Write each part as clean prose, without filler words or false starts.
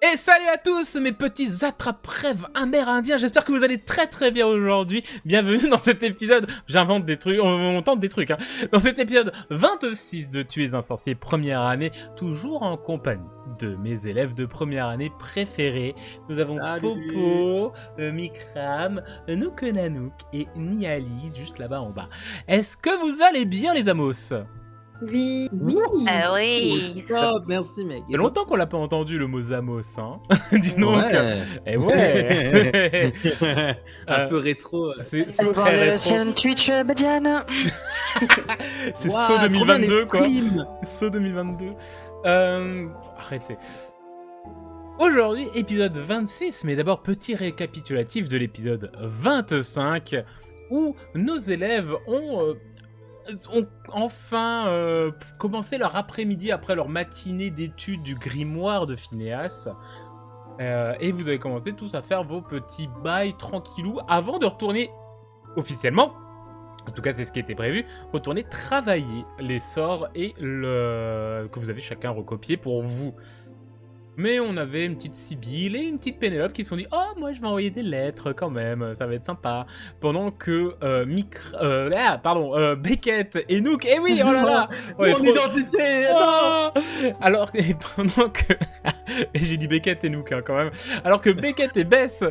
Et salut à tous mes petits attrape-rêves amérindiens, j'espère que vous allez très très bien aujourd'hui. Bienvenue dans cet épisode, j'invente des trucs, on tente des trucs, hein. Dans cet épisode 26 de Tu es un sorcier première année, toujours en compagnie de mes élèves de première année préférés. Nous avons Popo, Mikram, Nook Nanook et Niali juste là-bas en bas. Est-ce que vous allez bien les amos ? Oui. Oui. Oui. Top, merci mec. Ça fait longtemps qu'on l'a pas entendu le mot Zamos, hein. Dis donc. Ouais. Et ouais. Un peu rétro. C'est Allez voir très la rétro. chaîne Twitch Badiane. C'est Wow, saut trop bien, 2022 les quoi. streams. Saut 2022. Arrêtez. Aujourd'hui, épisode 26, mais d'abord petit récapitulatif de l'épisode 25 où nos élèves ont enfin commencé leur après-midi après leur matinée d'études du grimoire de Phineas. Et vous avez commencé tous à faire vos petits bails tranquillou avant de retourner officiellement, en tout cas c'est ce qui était prévu, retourner travailler les sorts et que vous avez chacun recopié pour vous. Mais on avait une petite Sibylle et une petite Pénélope qui se sont dit « Oh, moi je vais envoyer des lettres quand même, ça va être sympa. » Pendant que Beckett et Nook, eh oui, oh là là, Mon identité. Oh alors, et pendant que... et j'ai dit Beckett et Nook hein, quand même. Alors que Beckett et Bess...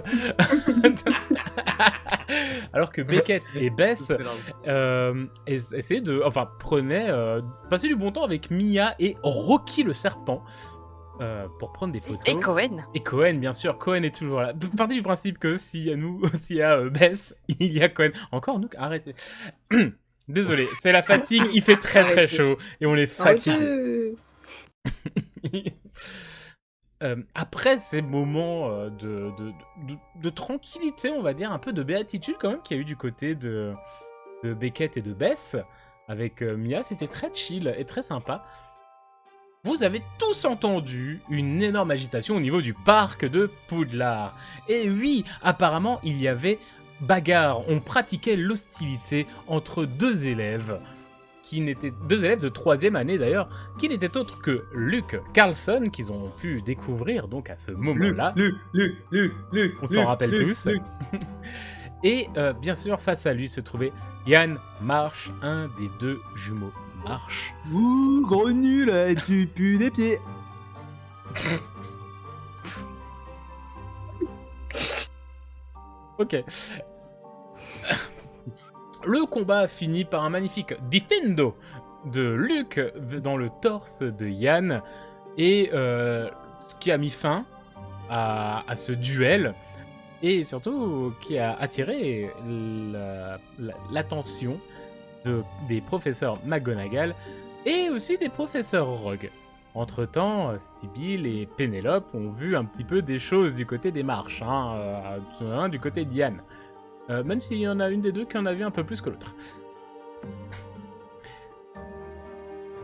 alors que Beckett et Bess essayaient de... Enfin, passaient du bon temps avec Mia et Rocky le serpent. Pour prendre des photos. Et Cohen. Et Cohen, bien sûr. Cohen est toujours là. Partez du principe que s'il y a nous, s'il y a Bess, il y a Cohen. Encore nous, arrêtez. Désolé, c'est la fatigue. Il fait très très chaud et on est fatigué. Après ces moments de tranquillité, on va dire, un peu de béatitude quand même qu'il y a eu du côté de Beckett et de Bess avec Mia, c'était très chill et très sympa. Vous avez tous entendu une énorme agitation au niveau du parc de Poudlard. Et oui, apparemment, il y avait bagarre. On pratiquait l'hostilité entre deux élèves de 3e année d'ailleurs, qui n'étaient autres que Luke Carlson, qu'ils ont pu découvrir donc à ce moment-là. Luc, On s'en rappelle tous. Et bien sûr, face à lui se trouvait Yann Marsh, un des deux jumeaux Marsh. Ouh, gros nul, tu pues des pieds. Ok. Le combat finit par un magnifique Defendo de Luke dans le torse de Yann, et ce qui a mis fin à ce duel, et surtout qui a attiré l'attention des professeurs McGonagall et aussi des professeurs Rogue. Entre-temps, Sibylle et Pénélope ont vu un petit peu des choses du côté des marches, du côté de Yann. Même s'il y en a une des deux qui en a vu un peu plus que l'autre.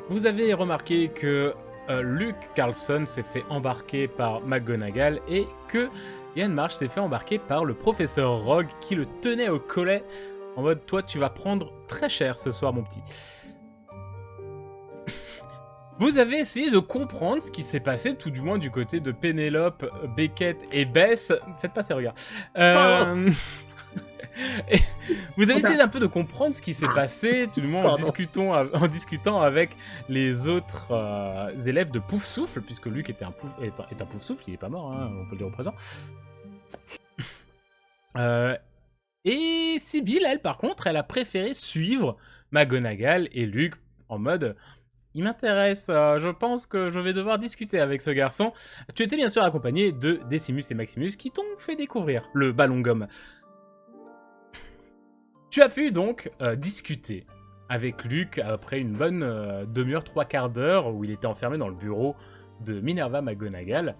Vous avez remarqué que Luke Carlson s'est fait embarquer par McGonagall et que Yann Marsh s'est fait embarquer par le professeur Rogue qui le tenait au collet en mode « Toi, tu vas prendre très cher ce soir, mon petit. » Vous avez essayé de comprendre ce qui s'est passé, tout du moins du côté de Pénélope, Beckett et Bess. Faites pas ces regards. Vous avez essayé un peu de comprendre ce qui s'est passé, tout du moins en discutant avec les autres élèves de Poufsouffle, puisque Luc est un Poufsouffle, il est pas mort, hein, on peut le dire au présent. Et Sibylle, elle, par contre, elle a préféré suivre McGonagall et Luke en mode « Il m'intéresse, je pense que je vais devoir discuter avec ce garçon. » Tu étais bien sûr accompagné de Decimus et Maximus qui t'ont fait découvrir le ballon gomme. Tu as pu donc discuter avec Luke après une bonne demi-heure, 3/4 d'heure où il était enfermé dans le bureau de Minerva McGonagall.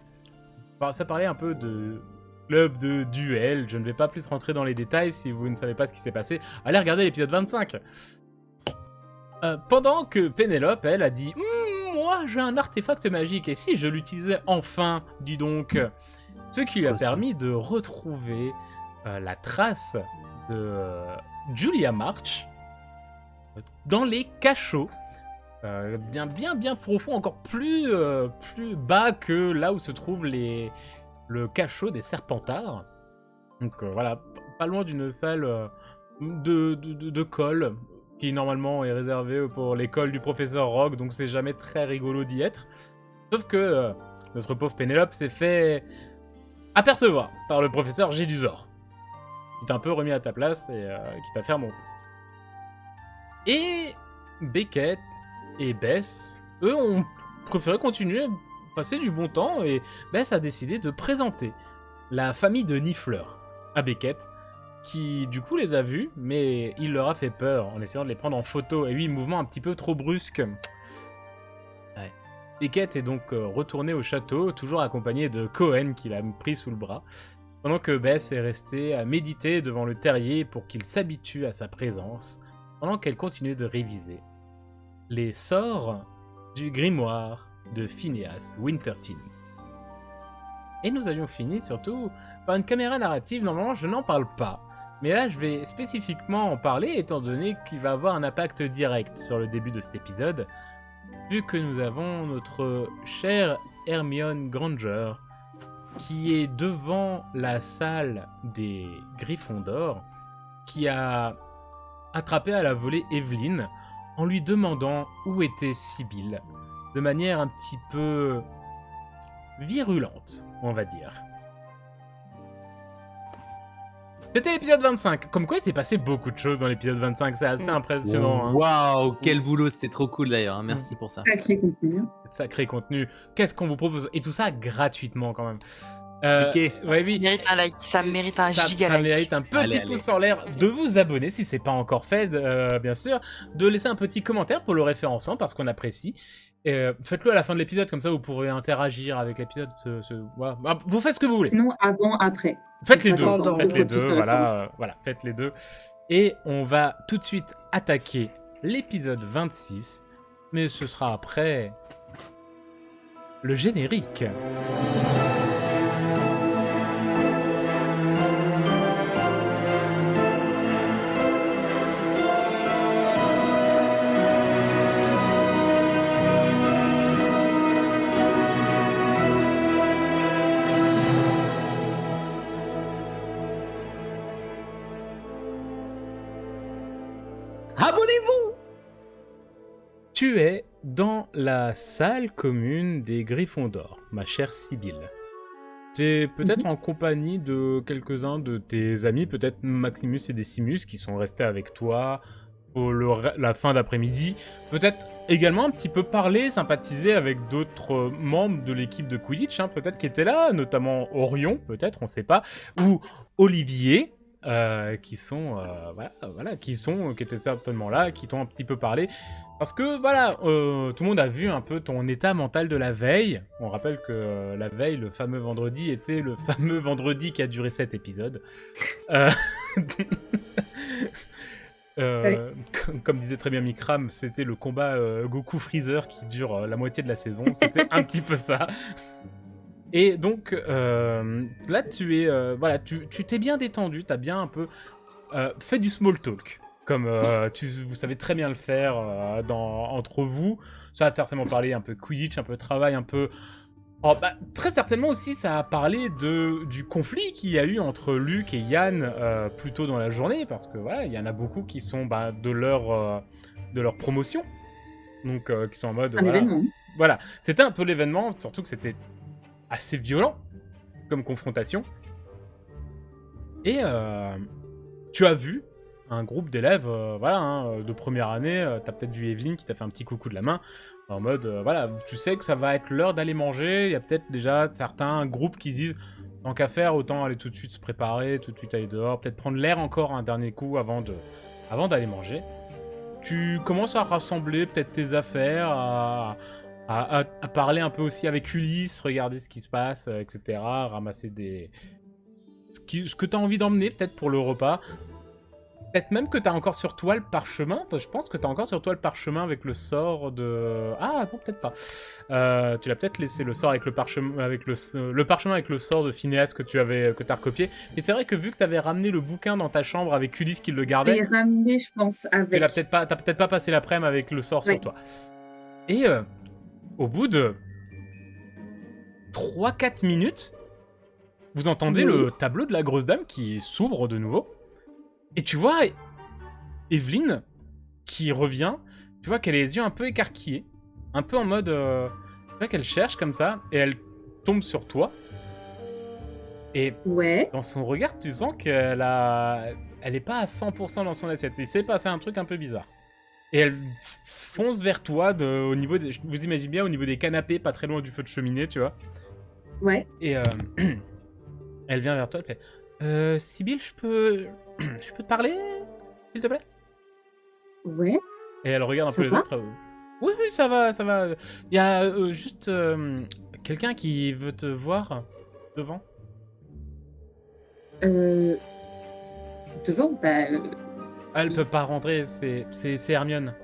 Enfin, ça parlait un peu de club de duel, je ne vais pas plus rentrer dans les détails si vous ne savez pas ce qui s'est passé. Allez regarder l'épisode 25. Pendant que Pénélope, elle, a dit « Moi, j'ai un artefact magique, et si je l'utilisais enfin, dis donc ?» Ce qui lui a permis de retrouver la trace de Julia March dans les cachots bien profond, encore plus bas que là où se trouve le cachot des Serpentards. Donc voilà, pas loin d'une salle de colle, qui normalement est réservée pour l'école du professeur Rogue, donc c'est jamais très rigolo d'y être. Sauf que notre pauvre Pénélope s'est fait apercevoir par le professeur Géduzor, qui t'a un peu remis à ta place et qui t'a fait remonter. Et Beckett et Bess, eux, ont préféré continuer à passer du bon temps, et Bess a décidé de présenter la famille de Nifleur à Beckett, qui du coup les a vus, mais il leur a fait peur en essayant de les prendre en photo. Et oui, mouvement un petit peu trop brusque. Ouais. Beckett est donc retourné au château, toujours accompagné de Cohen qui l'a pris sous le bras, pendant que Bess est restée à méditer devant le terrier pour qu'il s'habitue à sa présence, pendant qu'elle continuait de réviser les sorts du grimoire de Phineas Wintertine. Et nous avions fini surtout par une caméra narrative. Normalement, je n'en parle pas, mais là, je vais spécifiquement en parler, étant donné qu'il va avoir un impact direct sur le début de cet épisode, vu que nous avons notre chère Hermione Granger, qui est devant la salle des Griffons d'Or, qui a attrapé à la volée Evelyn, en lui demandant où était Sibylle, de manière un petit peu virulente, on va dire. C'était l'épisode 25. Comme quoi, il s'est passé beaucoup de choses dans l'épisode 25. C'est assez impressionnant. Hein. Waouh, quel boulot, c'était trop cool d'ailleurs. Hein. Merci pour ça. Sacré contenu. Sacré contenu. Qu'est-ce qu'on vous propose? Et tout ça gratuitement quand même. Cliquez. Ouais, oui. Mérite un like, ça mérite un giga Ça like. mérite un petit pouce en l'air, de vous abonner si c'est pas encore fait, bien sûr, de laisser un petit commentaire pour le référencement parce qu'on apprécie. Faites-le à la fin de l'épisode, comme ça vous pourrez interagir avec l'épisode. Voilà. Vous faites ce que vous voulez. Sinon, avant, après. Faites les deux. Pendant, Faites les deux. plus de Voilà, faites les deux. Et on va tout de suite attaquer l'épisode 26, mais ce sera après le générique. Abonnez-vous. Tu es dans la salle commune des Griffons d'Or, ma chère Sibylle. Tu es peut-être en compagnie de quelques-uns de tes amis, peut-être Maximus et Decimus, qui sont restés avec toi pour la fin d'après-midi. Peut-être également un petit peu parler, sympathiser avec d'autres membres de l'équipe de Quidditch, hein, peut-être qui étaient là, notamment Orion, peut-être, on sait pas, ou Olivier. Qui étaient certainement là, qui t'ont un petit peu parlé, parce que voilà, tout le monde a vu un peu ton état mental de la veille. On rappelle que la veille, le fameux vendredi, était le fameux vendredi qui a duré 7 épisodes. Comme disait très bien Mikram, c'était le combat Goku-Freezer qui dure la moitié de la saison, c'était un petit peu ça. Et donc, là, tu t'es bien détendu, t'as bien un peu fait du small talk, comme vous savez très bien le faire entre vous. Ça a certainement parlé un peu Quidditch, un peu travail, un peu... très certainement aussi, ça a parlé du conflit qu'il y a eu entre Luc et Yann plus tôt dans la journée, parce que voilà, il y en a beaucoup qui sont de leur promotion, donc qui sont en mode... Événement. Voilà, c'était un peu l'événement, surtout que c'était assez violent comme confrontation. Et tu as vu un groupe d'élèves de première année, t'as peut-être vu Evelyne qui t'a fait un petit coucou de la main, en mode, tu sais que ça va être l'heure d'aller manger, il y a peut-être déjà certains groupes qui se disent, tant qu'à faire, autant aller tout de suite se préparer, tout de suite aller dehors, peut-être prendre l'air encore un dernier coup avant d'aller manger. Tu commences à rassembler peut-être tes affaires, à parler un peu aussi avec Ulysse, regarder ce qui se passe, etc. Ramasser ce que tu as envie d'emmener peut-être pour le repas. Peut-être même que tu as encore sur toi le parchemin. Je pense que tu as encore sur toi le parchemin avec le sort de... Ah non, peut-être pas. Tu l'as peut-être laissé le sort avec le parchemin avec le parchemin avec le sort de Phineas que tu as recopié. Mais c'est vrai que vu que tu avais ramené le bouquin dans ta chambre avec Ulysse qui le gardait... Et ramené, je pense, avec... T'as peut-être pas passé l'après-midi avec le sort sur toi. Et au bout de 3-4 minutes, vous entendez le tableau de la grosse dame qui s'ouvre de nouveau. Et tu vois Evelyne qui revient. Tu vois qu'elle a les yeux un peu écarquillés. Un peu en mode... tu vois qu'elle cherche comme ça. Et elle tombe sur toi. Et dans son regard, tu sens qu'elle est pas à 100% dans son assiette. Il s'est passé un truc un peu bizarre. Et elle fonce vers toi au niveau des... Je vous imagine bien au niveau des canapés, pas très loin du feu de cheminée, tu vois. Ouais. Et elle vient vers toi, elle fait Sibylle, je peux te parler, s'il te plaît? Ouais. Et elle regarde un peu les autres. Oui, ça va. Il y a juste quelqu'un qui veut te voir devant. Devant, Elle peut pas rentrer, c'est Hermione.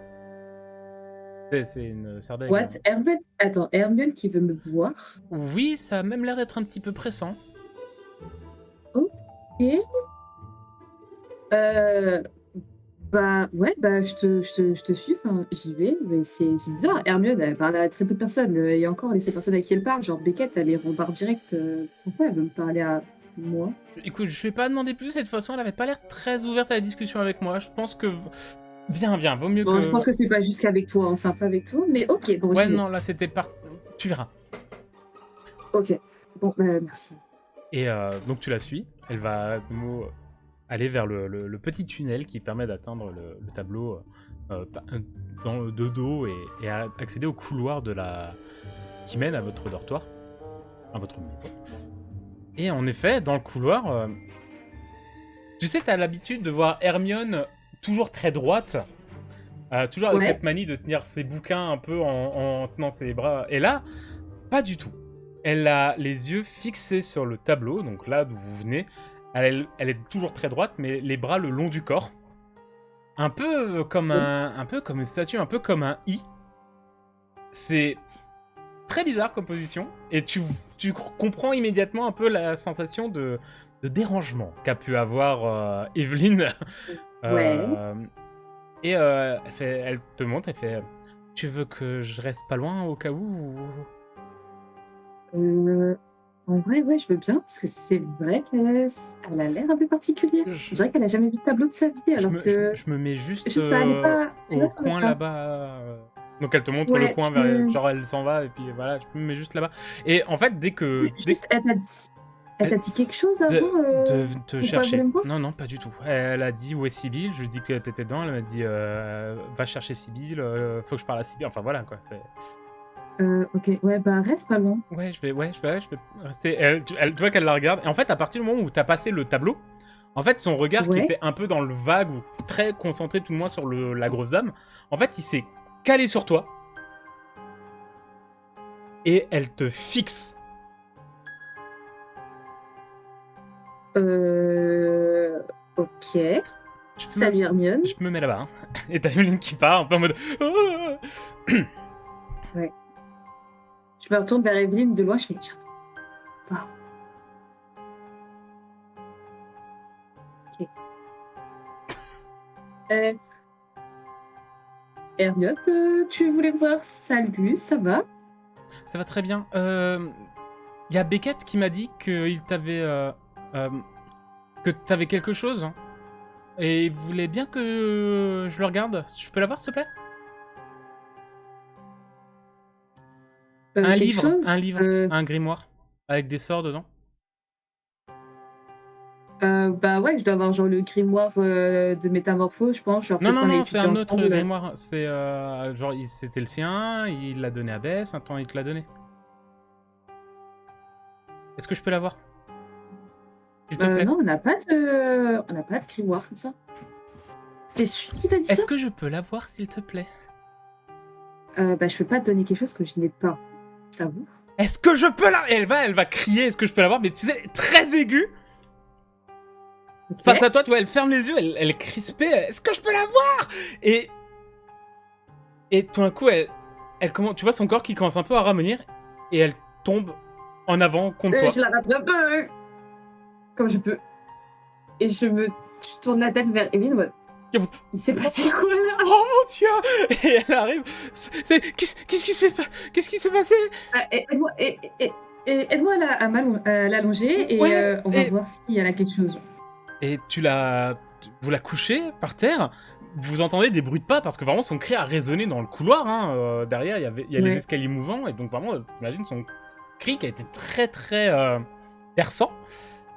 C'est une serdaigle. What? Hermione? Attends, Hermione qui veut me voir? Oui, ça a même l'air d'être un petit peu pressant. Ok. Je te suis, enfin, j'y vais, mais c'est bizarre. Hermione, elle parle à très peu de personnes, et encore, ces personnes à qui elle parle, genre Beckett, elle les rembarre direct. Pourquoi elle veut me parler à moi? Écoute, je vais pas demander plus, cette façon, elle avait pas l'air très ouverte à la discussion avec moi. Je pense que... Viens, vaut mieux que... Je pense que c'est pas juste qu'avec toi, on sympa avec toi, mais ok, bon, ouais, non, là, c'était tu verras. Ok, bon, merci. Et donc, tu la suis. Elle va aller vers le petit tunnel qui permet d'atteindre le tableau de dos et accéder au couloir qui mène à votre dortoir, à votre maison. Et en effet, dans le couloir, tu sais, t'as l'habitude de voir Hermione toujours très droite, toujours avec cette manie de tenir ses bouquins un peu en tenant ses bras. Et là, pas du tout. Elle a les yeux fixés sur le tableau, donc là d'où vous venez. Elle est toujours très droite, mais les bras le long du corps. Un peu comme une statue, un peu comme un I. C'est très bizarre comme position. Et tu comprends immédiatement un peu la sensation de dérangement qu'a pu avoir Evelyne. Et elle te montre, elle fait « Tu veux que je reste pas loin au cas où ?» En vrai, ouais, je veux bien, parce que c'est vrai qu'elle a l'air un peu particulière. Je dirais qu'elle a jamais vu de tableau de sa vie, alors que... Je me mets juste je sais pas, elle est pas... au coin là-bas. Donc elle te montre le coin, genre elle s'en va, et puis voilà, je me mets juste là-bas. Et en fait, dès que... Juste, elle t'a dit quelque chose avant de te chercher. Non, pas du tout. Elle a dit où est Sibylle, je lui ai dit que t'étais dedans, elle m'a dit va chercher Sibylle, faut que je parle à Sibylle, enfin voilà quoi. Ok, ouais, reste pas loin. Ouais, je vais rester. Tu vois qu'elle la regarde. Et en fait, à partir du moment où t'as passé le tableau, en fait, son regard qui était un peu dans le vague ou très concentré tout le moins sur la grosse dame, en fait, il s'est calé sur toi. Et elle te fixe. Ok. Salut Hermione. Je me mets là-bas. Hein. Et t'as Evelyne qui part un peu en mode... Ouais. Je me retourne vers Evelyne de loin, je fais... Ah. Ok. Hermione, tu voulais voir? Salut, ça va? Ça va très bien. Y a Beckett qui m'a dit qu'il t'avait... que t'avais quelque chose. Et il voulait bien que je le regarde. Je peux l'avoir, s'il te plaît? Un livre, un grimoire, avec des sorts dedans. Ouais, je dois avoir genre le grimoire de métamorphose, je pense. Genre, non, c'est un autre grimoire. C'est genre, c'était le sien, il l'a donné à Bess, maintenant il te l'a donné. Est-ce que je peux l'avoir? Non, on n'a pas de grimoire comme ça. T'es sûr qu'il t'a dit ça? Est-ce que je peux l'avoir, s'il te plaît? Je peux pas te donner quelque chose que je n'ai pas. Je t'avoue. Est-ce que je peux l'avoir? Elle va crier, est-ce que je peux l'avoir? Mais tu sais, très aiguë. Okay. Face à toi, tu vois, elle ferme les yeux, elle est crispée. Est-ce que je peux l'avoir? Et tout d'un coup, elle commence, tu vois son corps qui commence un peu à ramollir et elle tombe en avant contre toi. Je la rattrape comme je peux. Et je tourne la tête vers Evelyne. Il s'est passé quoi là? Oh mon Dieu! Et elle arrive. Qu'est-ce qui s'est passé? Aide-moi aide-moi à l'allonger et Ouais, on va voir s'il y a là quelque chose. Et vous la couchez par terre. Vous entendez des bruits de pas parce que vraiment son cri a résonné dans le couloir. Hein. Derrière, il y a les Ouais. escaliers mouvants et donc vraiment, t'imagines son cri qui a été très très perçant,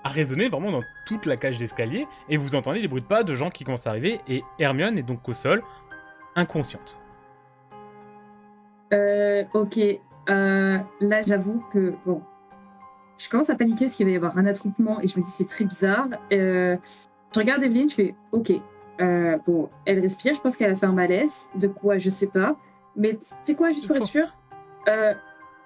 a résonné vraiment dans toute la cage d'escalier. Et vous entendez des bruits de pas de gens qui commencent à arriver et Hermione est donc au sol, inconsciente. Ok. Là, j'avoue que bon, je commence à paniquer parce qu'il va y avoir un attroupement et je me dis c'est très bizarre. Je regarde Evelyne, je fais ok. Bon, elle respire, je pense qu'elle a fait un malaise. De quoi, je sais pas. Mais tu sais quoi, juste pour être sûre,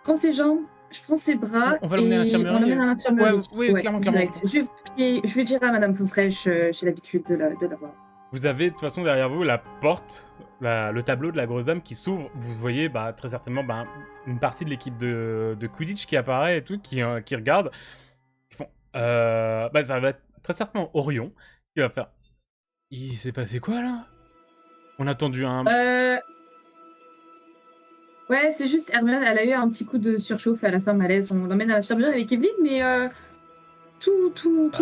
prends ses jambes, je prends ses bras On va l'emmener à et l'infirmerie. on l'emmène à l'infirmerie. Ouais, clairement. Direct. Je vais dire à Madame Pomfresh, j'ai l'habitude de la voir. Vous avez de toute façon derrière vous la porte, le tableau de la grosse dame qui s'ouvre. Vous voyez très certainement une partie de l'équipe de Quidditch qui apparaît et tout, qui regarde. Ils font, ça va être très certainement Orion qui va faire. Il s'est passé quoi là? On a attendu un. Ouais, c'est juste Hermione, elle a eu un petit coup de surchauffe à la fin malaise. On l'emmène à l'infirmerie avec Evelyne, mais tout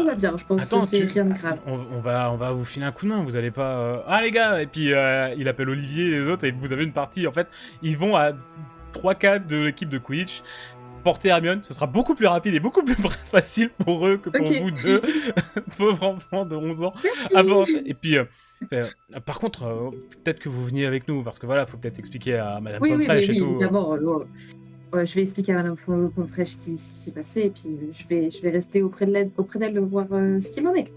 va bien. Je pense que c'est rien de grave. On va vous filer un coup de main. Vous allez pas. Ah les gars! Et puis il appelle Olivier et les autres et vous avez une partie. En fait, ils vont à 3-4 de l'équipe de Quidditch. Porter Hermione, ce sera beaucoup plus rapide et beaucoup plus facile pour eux que pour vous deux, pauvres enfants de 11 ans. Et puis, par contre, peut-être que vous veniez avec nous, parce que voilà, faut peut-être expliquer à Madame Pomfresh et tout. Oui, d'abord, je vais expliquer à Madame Pomfresh ce qui s'est passé, et puis je vais rester auprès d'elle voir ce qu'il en est.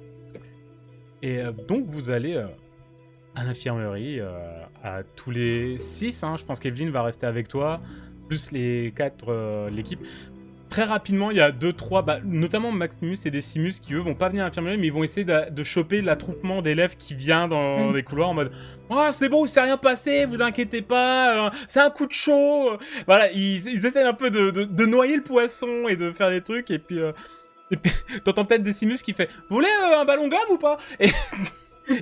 Et donc, vous allez à l'infirmerie, à tous les 6, hein, je pense qu'Evelyne va rester avec toi, plus les 4, l'équipe. Très rapidement, il y a 2-3, notamment Maximus et Decimus qui, eux, vont pas venir à l'infirmerie, mais ils vont essayer de choper l'attroupement d'élèves qui vient dans les couloirs en mode « Oh, c'est bon, il s'est rien passé, vous inquiétez pas, c'est un coup de chaud !» Voilà, ils essaient un peu de noyer le poisson et de faire des trucs, et puis t'entends peut-être Decimus qui fait « Vous voulez un ballon gomme ou pas ?»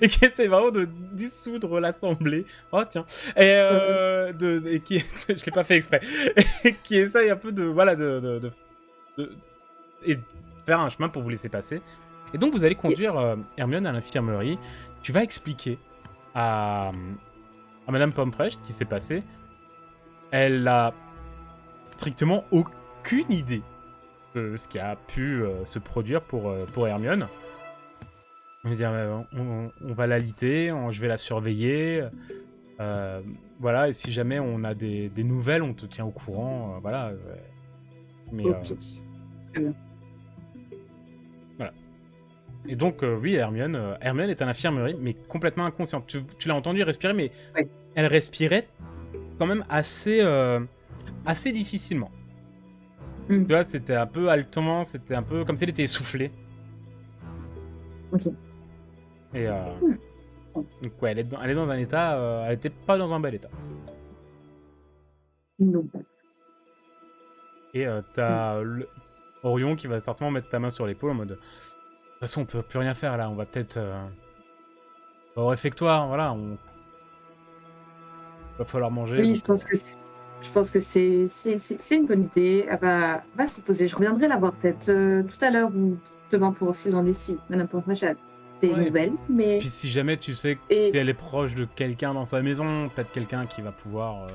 et qui essaie vraiment de dissoudre l'assemblée. Oh tiens. Et qui je l'ai pas fait exprès. Et qui essaye un peu de et faire un chemin pour vous laisser passer. Et donc vous allez conduire Hermione à l'infirmerie. Tu vas expliquer à Madame Pomfresh ce qui s'est passé. Elle a strictement aucune idée de ce qui a pu se produire pour Hermione. On va dire, on va l'aliter, je vais la surveiller. Voilà, et si jamais on a des nouvelles, on te tient au courant. Voilà. Mais, voilà. Et donc, oui, Hermione est à l'infirmerie, mais complètement inconsciente. Tu l'as entendu respirer, mais elle respirait quand même assez difficilement. Tu vois, c'était un peu haletant, c'était un peu comme si elle était essoufflée. Ok. Et donc ouais, elle est dans un état, elle était pas dans un bel état. Non. Et t'as Orion qui va certainement mettre ta main sur l'épaule en mode de toute façon on peut plus rien faire là, on va peut-être au réfectoire, voilà, va falloir manger. Oui, donc, je pense que c'est une bonne idée. Elle va se reposer. Je reviendrai la voir peut-être tout à l'heure ou demain pour voir s'il en est si Madame Pomfresh a des nouvelles. Mais puis si jamais tu sais si elle est proche de quelqu'un dans sa maison, peut-être quelqu'un qui va pouvoir.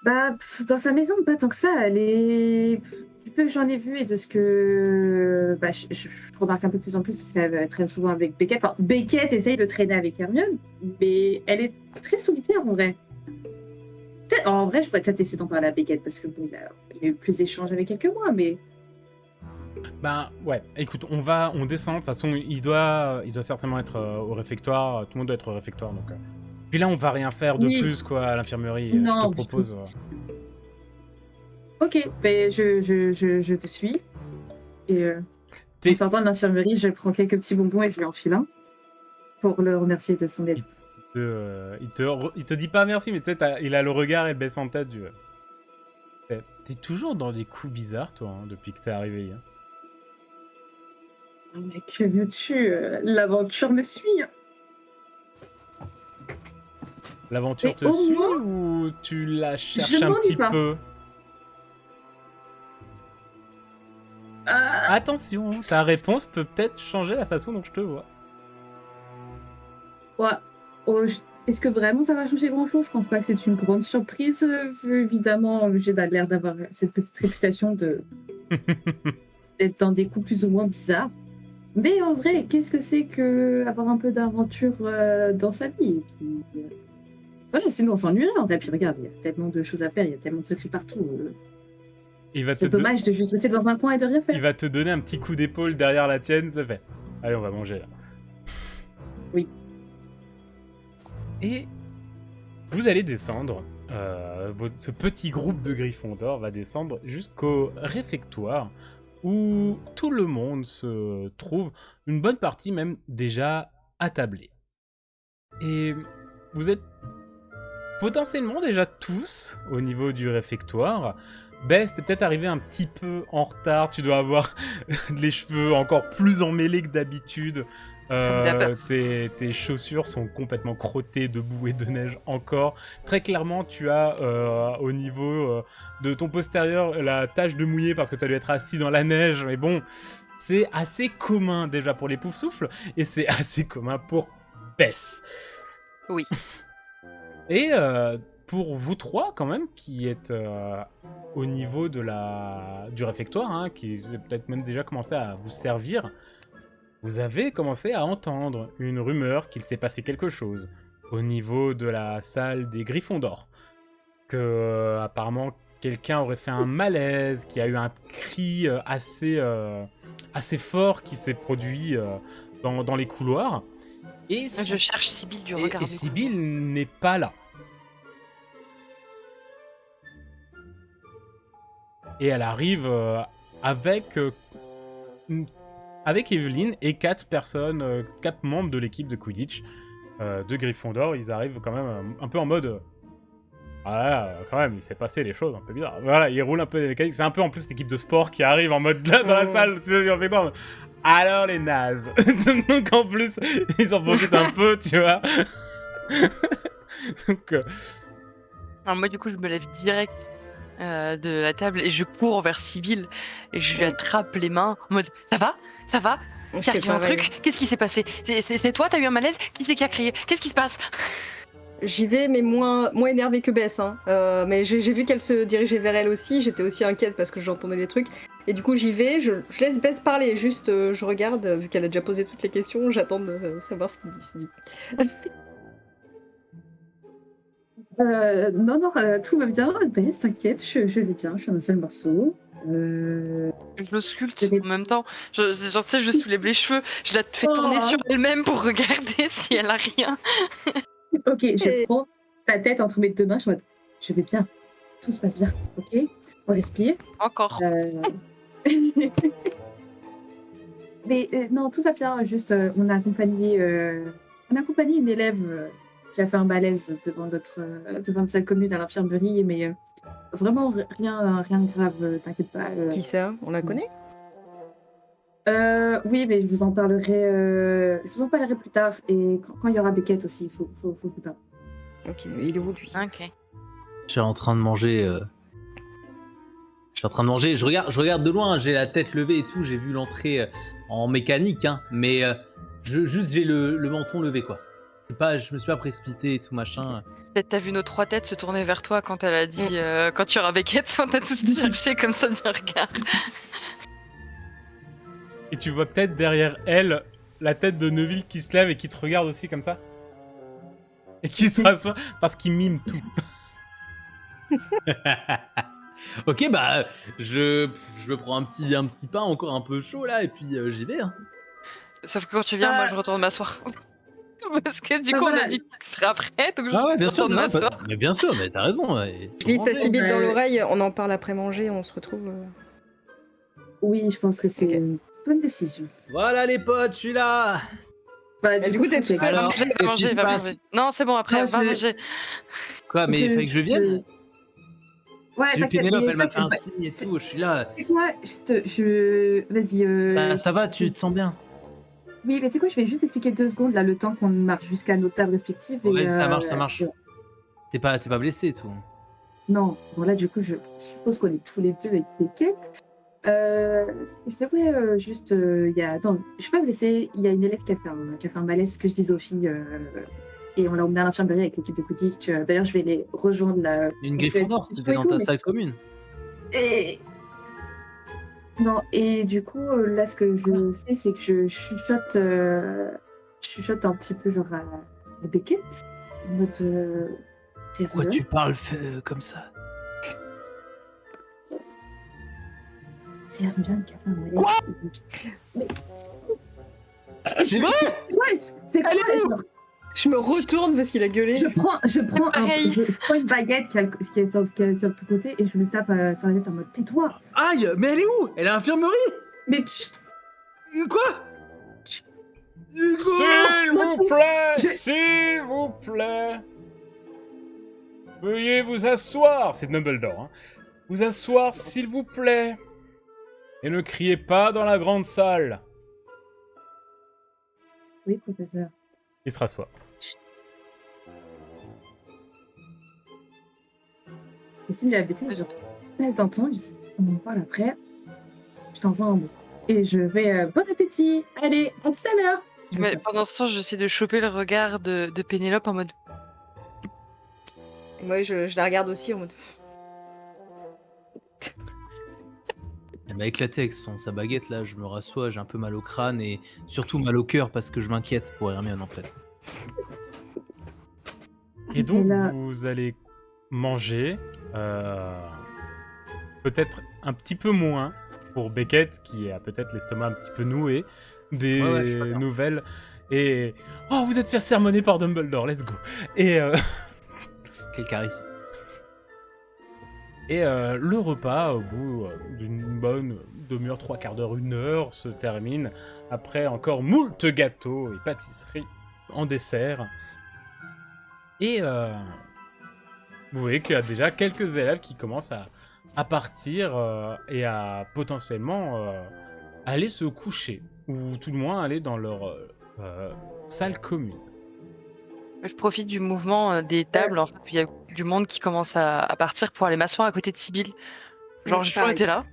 Dans sa maison, pas tant que ça. Elle est du peu que j'en ai vu et de ce que je remarque un peu plus en plus parce qu'elle traîne souvent avec Beckett. Enfin, Beckett essaye de traîner avec Hermione, mais elle est très solitaire en vrai. En vrai, je pourrais peut-être essayer d'en parler à Beckett parce que bon, il a eu plus d'échanges avec elle que moi, mais. Ouais, écoute, on descend. De toute façon, il doit certainement être au réfectoire. Tout le monde doit être au réfectoire, donc. Puis là, on va rien faire de plus quoi à l'infirmerie. Non, je te propose. Ok, je te suis. Et en sortant de l'infirmerie, je prends quelques petits bonbons et je lui enfile un pour le remercier de son aide. Il te dit pas merci, mais tu sais, il a le regard et le baissement de tête du. T'es toujours dans des coups bizarres, toi, hein, depuis que t'es arrivé. Hein. Que veux-tu L'aventure me suit. L'aventure Mais te au suit moins, ou tu la cherches je un m'ennuie petit pas. peu? Ah, Attention, ta réponse peut peut-être changer la façon dont je te vois. ouais. Oh, est-ce que vraiment ça va changer grand-chose? Je pense pas que c'est une grande surprise. Vu évidemment, j'ai l'air d'avoir cette petite réputation d'être dans des coups plus ou moins bizarres. Mais en vrai, qu'est-ce que c'est que avoir un peu d'aventure dans sa vie? Et puis, voilà, sinon on s'ennuierait en vrai. Puis regarde, il y a tellement de choses à faire, il y a tellement de secrets partout. Il va te C'est dommage de juste rester dans un coin et de rien il faire. va te donner un petit coup d'épaule derrière la tienne, ça fait. Allez, on va manger là. Oui. Et vous allez descendre. Ce petit groupe de Gryffondor va descendre jusqu'au réfectoire où tout le monde se trouve, une bonne partie même déjà attablée. Et vous êtes potentiellement déjà tous au niveau du réfectoire. Bess, t'es peut-être arrivé un petit peu en retard, tu dois avoir les cheveux encore plus emmêlés que d'habitude. d'hab. Tes chaussures sont complètement crottées de boue et de neige encore. Très clairement, tu as au niveau de ton postérieur la tache de mouillé parce que tu as dû être assis dans la neige. Mais bon, c'est assez commun déjà pour les Poufsouffles et c'est assez commun pour Bess. Oui. Et pour vous trois, quand même, qui êtes au niveau de du réfectoire, hein, qui avez peut-être même déjà commencé à vous servir, vous avez commencé à entendre une rumeur qu'il s'est passé quelque chose au niveau de la salle des Gryffondor. Que apparemment quelqu'un aurait fait un malaise, qu'il y a eu un cri assez fort qui s'est produit dans les couloirs. Et Je cherche Sibylle du regard. et Sibylle n'est pas là. Et elle arrive avec Evelyne et 4 personnes, 4 membres de l'équipe de Quidditch de Gryffondor. Ils arrivent quand même un peu en mode... Ah, quand même, il s'est passé des choses un peu bizarres. Voilà, ils roulent un peu des mécaniques. C'est un peu en plus l'équipe de sport qui arrive en mode là dans la salle. Alors les nazes. Donc en plus, ils en profitent un peu, tu vois. Donc... Alors moi du coup je me lève direct de la table et je cours vers Sibylle et je lui attrape les mains en mode ça va Je T'as fais eu un pareil. truc? Qu'est-ce qui s'est passé? C'est toi? T'as eu un malaise? Qui c'est qui a crié? Qu'est-ce qui se passe? J'y vais, mais moins énervée que Bess. Hein. Mais j'ai vu qu'elle se dirigeait vers elle aussi. J'étais aussi inquiète parce que j'entendais les trucs. Et du coup, j'y vais. Je laisse Bess parler. Juste, je regarde. Vu qu'elle a déjà posé toutes les questions, j'attends de savoir ce qu'il se dit. Non, tout va bien. Bess, t'inquiète, je vais bien, je suis un seul morceau. Je l'ausculte J'ai des- en même temps. Genre, tu sais, je soulève les cheveux, je la fais tourner Oh. sur elle-même pour regarder si elle a rien. Ok, je prends ta tête entre mes deux mains, je suis en mode, je vais bien, tout se passe bien, ok? On respire. Encore. Mais non, tout va bien, juste on a accompagné une élève qui a fait un malaise devant notre salle commune à l'infirmerie, mais vraiment rien de grave, t'inquiète pas. Qui ça? On la connaît? Oui, mais je vous en parlerai plus tard, et quand il y aura Beckett aussi, il faut plus tard. Ok, mais il est où lui? Ok. Je suis en train de manger. Je regarde de loin, j'ai la tête levée et tout, j'ai vu l'entrée en mécanique, hein, mais juste j'ai le menton levé, quoi. Je me suis pas précipité et tout machin. Peut-être t'as vu nos 3 têtes se tourner vers toi quand elle a dit quand tu auras Beckett, on t'a tous cherché comme ça du regard. Et tu vois peut-être derrière elle la tête de Neville qui se lève et qui te regarde aussi comme ça. Et qui se rassoit parce qu'il mime tout. Ok, bah je me prends un petit pain encore un peu chaud là et puis j'y vais. Hein. Sauf que quand tu viens, moi je retourne m'asseoir. Parce que du coup, on voilà. a dit que ce serait après, donc je Ah ouais, bien sûr, retourne non, m'asseoir. mais bien sûr, mais t'as raison. Ouais, Je glisse à Sibylle dans Ouais. l'oreille. On en parle après manger. On se retrouve. Oui, je pense que c'est Ok. une bonne décision. Voilà les potes, je suis là. Bah, du coup, t'es tout seul. Alors, Va qu'est-ce qui manger, se va passe manger. Non, c'est bon, après, Non, va je- manger. Quoi, mais il fallait que je vienne. Ouais, J'ai vu t'inquiète. Pénélope, mais elle m'a fait un t'inquiète, signe et tout, je suis là. c'est quoi? Vas-y. Ça va, tu te sens bien? Oui, mais tu sais quoi, je vais juste expliquer 2 secondes, là, le temps qu'on marche jusqu'à nos tables respectives. Ouais, et, ça marche. T'es pas blessé et tout. Non, bon là du coup je suppose qu'on est tous les deux avec Beckett. Il fait ouais, juste, il y a... Attends, je suis pas blessée, il y a une élève qui a fait un malaise, que je dis aux filles, et on l'a emmenée à l'infirmerie avec l'équipe de Quidditch. D'ailleurs, je vais les rejoindre là. Une Gryffondor, c'était dans ta salle commune. Et... Non, et du coup, là, ce que je fais, c'est que je chuchote un petit peu genre à Beckett, en mode... Pourquoi tu parles comme ça? C'est Hermione qui a fait un malaise. Quoi? Mais... C'est vrai? Ouais, c'est quoi genre, Je me retourne parce qu'il a gueulé. je prends Pareil. je prends une baguette qui est sur le côté et je lui tape sur la tête en mode tais-toi. Aïe, mais elle est où? Elle est à l'infirmerie? Mais chut, Quoi? Hugo! S'il vous plaît. Veuillez vous asseoir. C'est Dumbledore. Hein. Vous asseoir, s'il vous plaît. Et ne criez pas dans la grande salle. oui professeur. Il se rassoit. Et s'il me l'a bêté, je passe dans le ton, je dis on en parle après. Je t'envoie un mot. Et je vais bon appétit. Allez, à tout à l'heure. Mais pendant ce temps, j'essaie de choper le regard de Pénélope en mode. Et moi, je la regarde aussi en mode. Elle m'a éclaté avec sa baguette là, je me rassois, j'ai un peu mal au crâne et surtout mal au cœur parce que je m'inquiète pour Hermione en fait. Et donc, Là- vous allez manger. Peut-être un petit peu moins pour Beckett, qui a peut-être l'estomac un petit peu noué. Des Ouais, je suis d'accord. nouvelles. Et... Oh, vous êtes fait sermonner par Dumbledore, let's go. Et... Quel charisme. Et le repas, au bout d'une bonne demi-heure, 3/4 d'heure, 1 heure, se termine après encore moult gâteaux et pâtisseries en dessert. Et vous voyez qu'il y a déjà quelques élèves qui commencent à partir et à potentiellement aller se coucher, ou tout le moins aller dans leur salle commune. Je profite du mouvement des tables, en fait, il y a du monde qui commence à partir pour aller m'asseoir à côté de Sibylle. Genre, Ouais, j'ai toujours pareil. été là.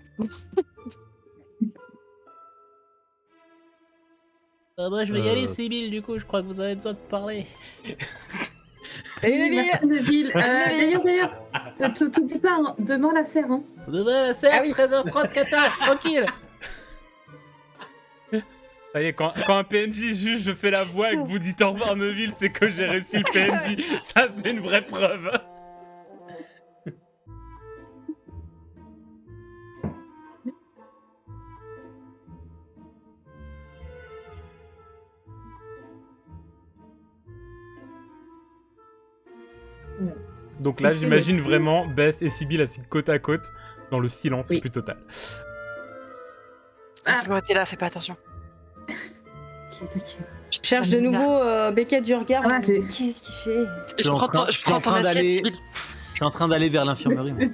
Moi je vais y aller, Sibylle, du coup je crois que vous avez besoin de parler. Salut les filles. Neville. D'ailleurs, t'oublies pas, hein, demain la serre. Hein. Ah oui. 13h30, 14, tranquille. Ça y est, quand un PNJ juge, je fais la voix et que vous dites au revoir Neville, c'est que j'ai réussi le PNJ. Ça, c'est une vraie preuve. Donc là, Est-ce que j'imagine le- vraiment Bess et Sibylle assis côte à côte dans le silence le Oui. plus total. J'ai Ah. toujours été là, fais pas attention. T'inquiète. Je cherche de nouveau Beckett du regard. Ah, bah, c'est- Qu'est-ce qu'il fait? Je en prends train- ton, je je suis en prends ton train assiette, d'aller- Sibylle. Je suis en train d'aller vers l'infirmerie. moi.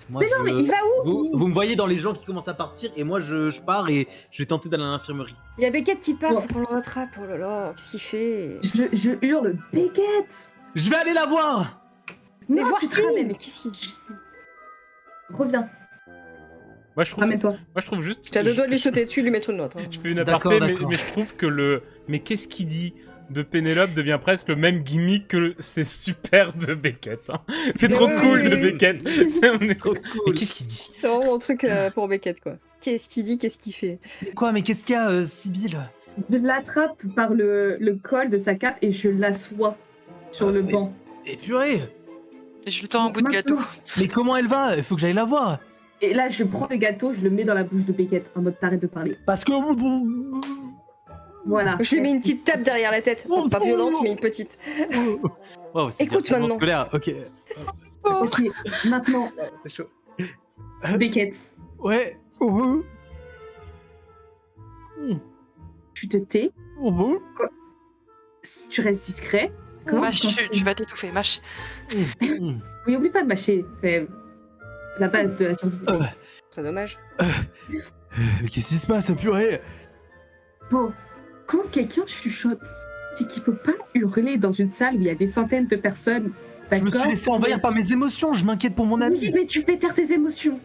Moi, Mais non, mais il va où vous me voyez dans les gens qui commencent à partir et moi je pars et je vais tenter d'aller à l'infirmerie. Il y a Beckett qui part, Oh. faut qu'on le rattrape. Oh là là, qu'est-ce qu'il fait? Je hurle Beckett. Je vais aller la voir. Mais Non, voir tu qui? te ramènes. Mais qu'est-ce qu'il dit? Reviens, Moi, je trouve, ramène-toi. moi, je trouve juste... J'étais à deux doigts de lui sauter dessus, lui mettre une note. Hein. Je fais une D'accord, aparté, d'accord. mais je trouve que le... Mais qu'est-ce qu'il dit de Pénélope devient presque le même gimmick que c'est super de Beckett. Hein. C'est Mais trop oui, cool oui, de oui. Beckett. On est trop... Trop Mais cool. qu'est-ce qu'il dit? C'est vraiment un truc pour Beckett, quoi. Qu'est-ce qu'il dit? Qu'est-ce qu'il fait? Quoi, mais qu'est-ce qu'il y a, Sibylle? Je l'attrape par le col de sa cape et je l'assois sur le mais- banc. Et purée. Je lui tends un bout de Maintenant. gâteau. Mais comment elle va? Il faut que j'aille la voir. Et là, je prends le gâteau, je le mets dans la bouche de Beckett en mode t'arrêtes de parler. Parce que... Voilà. Je lui mets une petite tape derrière la tête. Enfin, pas violente, mais une petite. Wow, c'est Écoute directement maintenant. scolaire. Ok. Ok, maintenant, C'est chaud. Beckett, Ouais. tu te tais, tu restes discret. D'accord. Mâche, Quand tu vas t'étouffer, mâche. Oui, oublie pas de mâcher. C'est la base de la survie. Très dommage. Mais qu'est-ce qui se passe, purée? Bon, quand quelqu'un chuchote, c'est qu'il peut pas hurler dans une salle où il y a des centaines de personnes Je me suis D'accord. laissé envahir par mes émotions, je m'inquiète pour mon ami. Oui, mais tu fais taire tes émotions.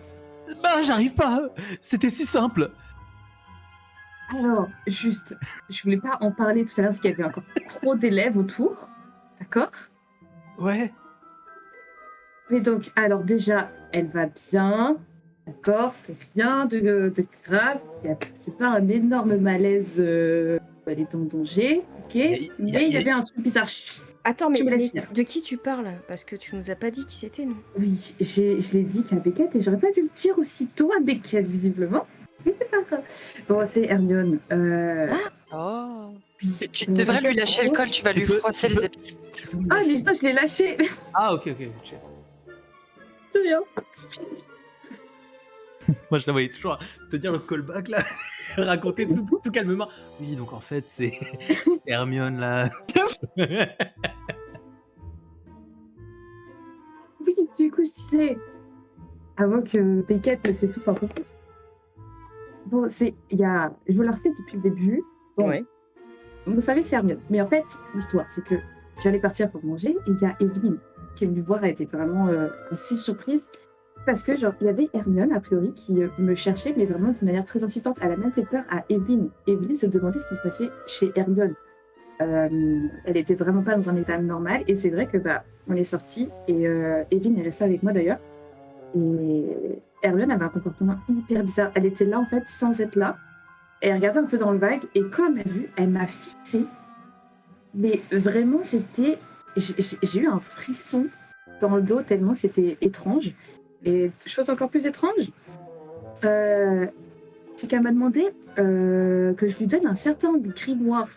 Bah, j'arrive pas. C'était si simple. Alors, juste, je voulais pas en parler tout à l'heure parce qu'il y avait encore trop d'élèves autour. D'accord? Ouais. Mais donc, alors déjà, elle va bien. D'accord? C'est rien de grave. C'est pas un énorme malaise. Elle est en danger. Ok? Y Mais a- il y y a- avait un truc bizarre. Chut. Attends, Tu me laisses mais faire. de qui tu parles? Parce que tu nous as pas dit qui c'était, non? Oui, je l'ai dit qu'à Beckett et j'aurais pas dû le dire aussitôt à Beckett, visiblement. Mais c'est pas grave. Bon, c'est Hermione. Oh. Puis, Tu bon, devrais ça lui fait lâcher le trop. col, tu vas Tu lui peux- froisser tu les peux- habits. Tu peux me Ah, lâcher. mais putain, je l'ai lâché. Ah, ok. C'est bien. Moi, je la voyais toujours te dire le callback là, raconter tout calmement. Oui, donc en fait, c'est c'est Hermione là. Oui, du coup, je disais, avant que Beckett ne s'étouffe un peu plus. Bon, je vous la refais depuis le début. Bon, Ouais. vous savez, c'est Hermione. Mais en fait, l'histoire, c'est que j'allais partir pour manger et il y a Evelyne qui est venue voir. Elle était vraiment assez surprise parce que, genre, il y avait Hermione, a priori, qui me cherchait, mais vraiment d'une manière très insistante. Elle a même fait peur à Evelyne. Evelyne se demandait ce qui se passait chez Hermione. Elle était vraiment pas dans un état normal et c'est vrai que on est sortis et Evelyne est restée avec moi d'ailleurs et Hermione avait un comportement hyper bizarre. Elle était là en fait sans être là et elle regardait un peu dans le vague et quand elle m'a vue, elle m'a fixée. Mais vraiment j'ai eu un frisson dans le dos tellement c'était étrange. Et chose encore plus étrange, c'est qu'elle m'a demandé que je lui donne un certain grimoire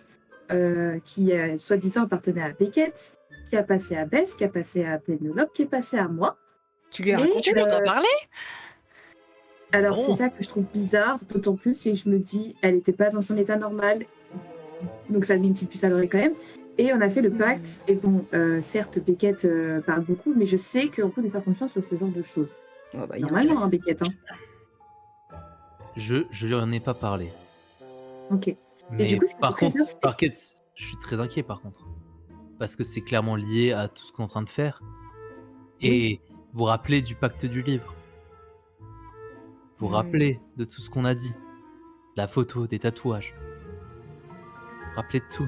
qui soi-disant appartenait à Beckett, qui a passé à Bess, qui a passé à Pénélope, qui est passé à moi. Tu lui as Et, raconté? Tu lui en as parlé? Alors Bon. c'est ça que je trouve bizarre, d'autant plus et je me dis, elle n'était pas dans son état normal, donc ça a mis une petite puce à l'oreille quand même. Et on a fait le pacte, et bon, certes Beckett parle beaucoup, mais je sais qu'on peut lui faire confiance sur ce genre de choses. Oh, bah, il y a un Normalement, hein, Beckett. Hein. Je lui en ai pas parlé. Ok. Mais du coup, ce qui par est très contre, bizarre, c'est- par contre, je suis très inquiet par contre. Parce que c'est clairement lié à tout ce qu'on est en train de faire. Et vous rappelez du pacte du livre. Vous rappelez de tout ce qu'on a dit. La photo, des tatouages. Vous rappelez de tout.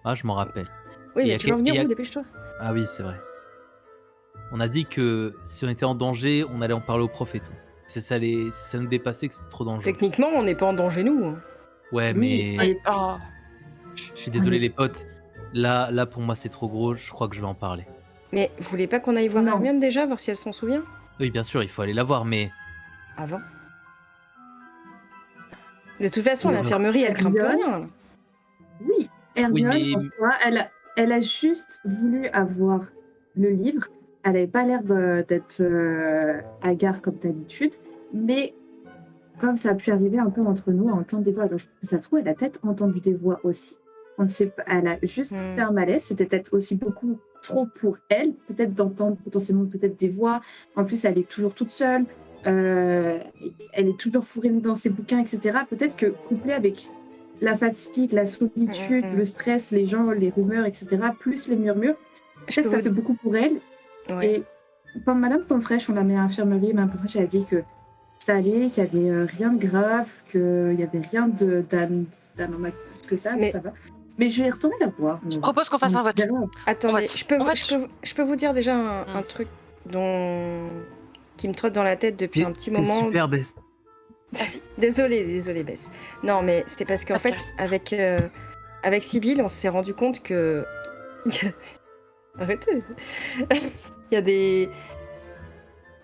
Ah, je m'en rappelle. Oui, Et mais à tu vas en quel- venir et à- où? Dépêche-toi. Ah oui, c'est vrai. On a dit que si on était en danger, on allait en parler au prof et tout. Si ça nous dépassait, que c'était trop dangereux. Techniquement, on n'est pas en danger, nous. Hein. Ouais, Oui, mais et- Oh. je suis désolé les potes. Là, pour moi, c'est trop gros. Je crois que je vais en parler. Mais vous voulez pas qu'on aille voir Non. Hermione déjà, voir si elle s'en souvient? Oui, bien sûr, il faut aller la voir, mais Avant. De toute façon, Oui, l'infirmerie, elle craint plus Hermione. rien. Là. Oui, Hermione, mais- en soi, elle a juste voulu avoir le livre. Elle n'avait pas l'air d'être hagard comme d'habitude, mais comme ça a pu arriver un peu entre nous à entendre des voix, donc ça se trouve, elle a peut-être entendu des voix aussi. On ne sait pas, elle a juste fait un malaise, c'était peut-être aussi beaucoup trop pour elle, peut-être d'entendre potentiellement peut-être des voix. En plus, elle est toujours toute seule, elle est toujours fourrée dans ses bouquins, etc. Peut-être que couplé avec la fatigue, la solitude, le stress, les gens, les rumeurs, etc., plus les murmures, Je peux ça vous- fait beaucoup pour elle. Ouais. Et quand Madame Pomfresh, on l'a mis à l'infirmerie, Madame Pomfresh a dit que ça allait, qu'il n'y avait rien de grave, qu'il n'y avait rien d'anormal plus que ça, Mais- ça va. Mais je vais retourner la voir. Je propose qu'on fasse un vote. Attendez, En fait- je peux, en fait, je peux vous dire déjà un truc qui me trotte dans la tête depuis un petit T'es moment. super Bess. Désolée, Bess. Non, mais c'est parce qu'en fait, avec Sibylle, on s'est rendu compte que. Arrêtez. Il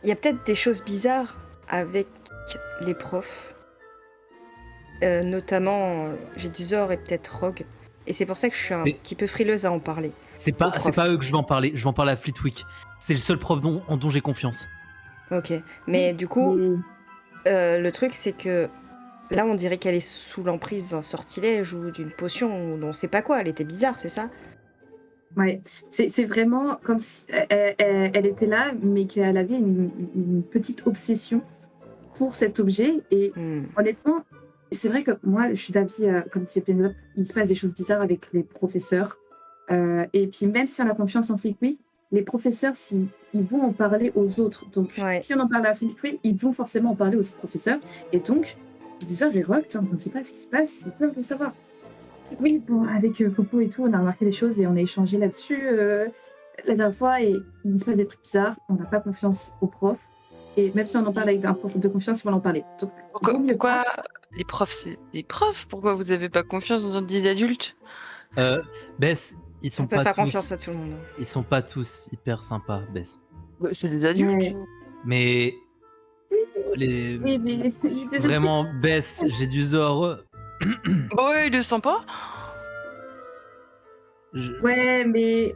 y a peut-être des choses bizarres avec les profs. Notamment Gédusor et peut-être Rogue. Et c'est pour ça que je suis un Mais- petit peu frileuse à en parler. C'est pas, Au prof. c'est pas eux que je vais en parler. Je vais en parler à Fleetwick. C'est le seul prof en dont j'ai confiance. Ok. Mais du coup, le truc, c'est que là, on dirait qu'elle est sous l'emprise d'un sortilège ou d'une potion ou on sait pas quoi. Elle était bizarre, c'est ça? Ouais, c'est vraiment comme si elle était là, mais qu'elle avait une petite obsession pour cet objet. Et honnêtement, c'est vrai que moi, je suis d'avis, comme c'est Pénélope, il se passe des choses bizarres avec les professeurs. Et puis même si on a confiance en Fleetwick, les professeurs, ils vont en parler aux autres. Donc, Ouais. si on en parle à Philippe, ils vont forcément en parler aux autres professeurs. Et donc, les professeurs, ils rock, on ne sait pas ce qui se passe, ils peuvent le savoir. Oui, bon, avec Popo et tout, on a remarqué des choses et on a échangé là-dessus la dernière fois. Et il se passe des trucs bizarres, on n'a pas confiance aux profs. Et même si on en parle avec un prof de confiance, ils vont en parler. Donc, vaut mieux Pourquoi pas. les profs, c'est des profs? Pourquoi vous avez pas confiance dans des adultes? Bess, ils sont On peut pas faire tous... confiance à tout le monde. Ils sont pas tous hyper sympas, Bess. C'est des adultes. Ouais. Mais... Les... Oui, mais Vraiment, Bess, j'ai du Zor. Ouais, il le sent pas. Ouais, mais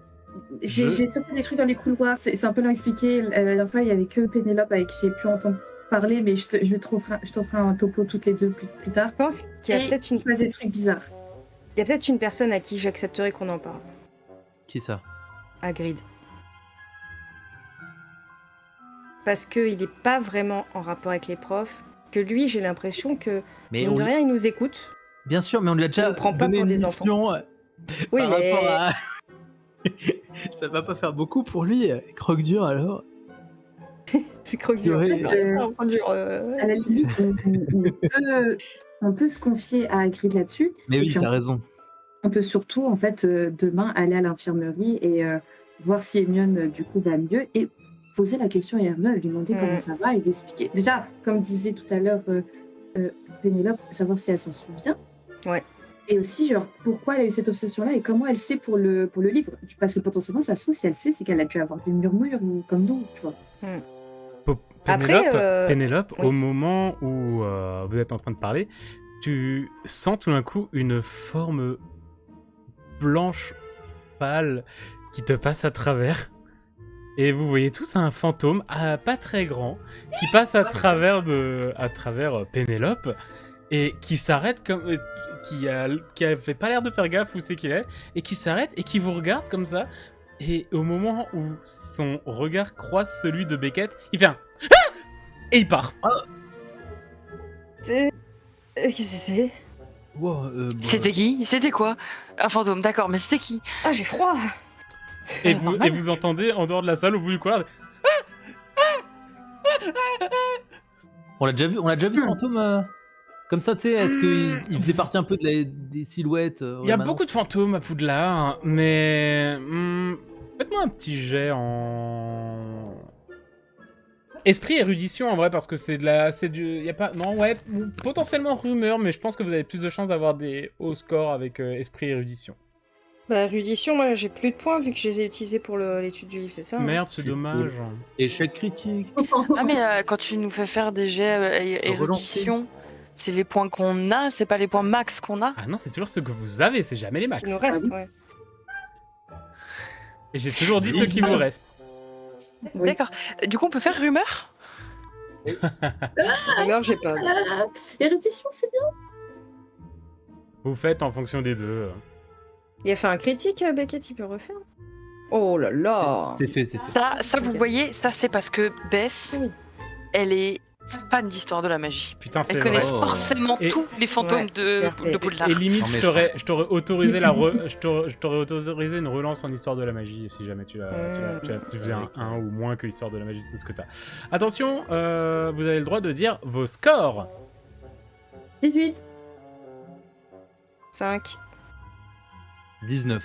j'ai surtout des trucs dans les couloirs. C'est un peu long à expliquer. La dernière fois, il y avait que Pénélope avec qui j'ai pu entendre parler, mais je t'offrirai un topo toutes les deux plus tard. Je pense qu'il y a Et peut-être il se passe des trucs bizarres. une personne à qui j'accepterais qu'on en parle. Qui ça? Hagrid. Parce qu'il n'est pas vraiment en rapport avec les profs. Que lui, j'ai l'impression que, Mais mine de rien, il nous écoute. Bien sûr, mais on lui a déjà nous prend pas donné pour une des mission Oui, par mais rapport à... Ça va pas faire beaucoup pour lui, Croque-Dur, alors. je crois que dur. Purée. À la limite, on peut se confier à Hagrid là-dessus. Mais Et oui, puis, t'as raison. on peut surtout, en fait, demain, aller à l'infirmerie et voir si Hermione, du coup, va mieux et poser la question à Hermione, lui demander comment ça va et lui expliquer. Déjà, comme disait tout à l'heure Pénélope, savoir si elle s'en souvient. Ouais. Et aussi, genre, pourquoi elle a eu cette obsession-là et comment elle sait pour le livre. Parce que potentiellement, ça se trouve, si elle sait, c'est qu'elle a dû avoir des murmures comme nous, tu vois. Après, Pénélope, oui. au moment où vous êtes en train de parler, tu sens tout d'un coup une forme blanche pâle qui te passe à travers. Et vous voyez tous un fantôme, pas très grand, qui passe à travers Pénélope et qui s'arrête comme... qui avait pas l'air de faire gaffe où c'est qu'il est, et qui s'arrête et qui vous regarde comme ça. Et au moment où son regard croise celui de Beckett, il fait un... Ah! Et il part. Qu'est-ce que c'est? Wow, C'était qui? C'était quoi? Un fantôme, d'accord, mais c'était qui? Ah, j'ai froid. Et normal. vous entendez en dehors de la salle, au bout du couloir, on l'a déjà vu ce fantôme comme ça, tu sais, est-ce qu'il faisait partie un peu des silhouettes il y a beaucoup de fantômes à Poudlard, hein, mais... faites-moi un petit jet en... Esprit érudition en vrai, parce que c'est y a pas... Non, ouais, potentiellement rumeur, mais je pense que vous avez plus de chances d'avoir des hauts scores avec esprit érudition. Bah, érudition, moi, j'ai plus de points vu que je les ai utilisés pour l'étude du livre, c'est ça? Merde, c'est c'est dommage. Échec critique. Ah, mais quand tu nous fais faire des jets érudition, c'est les points qu'on a, c'est pas les points max qu'on a? Ah non, c'est toujours ceux que vous avez, c'est jamais les max. Qui nous reste, oui. ouais. Et j'ai toujours dit ceux qui vous restent. Oui. D'accord. Du coup, on peut faire rumeur? Alors, j'ai pas. Érudition, c'est bien. Vous faites en fonction des deux. Il a fait un critique, Beckett, il peut refaire. Oh là là. C'est fait, c'est fait. Ça vous Ok. voyez, ça c'est parce que Bess, Oui. elle est fan d'histoire de la magie. Putain, c'est Elle connaît vrai. Oh. forcément Et- tous les fantômes Ouais, de certes. Poudlard. Et limite, Non, mais je t'aurais autorisé Mais je t'aurais autorisé une relance en histoire de la magie si jamais tu faisais un 1 ou moins que histoire de la magie, tout ce que t'as. Attention, vous avez le droit de dire vos scores. 18. 5. 19.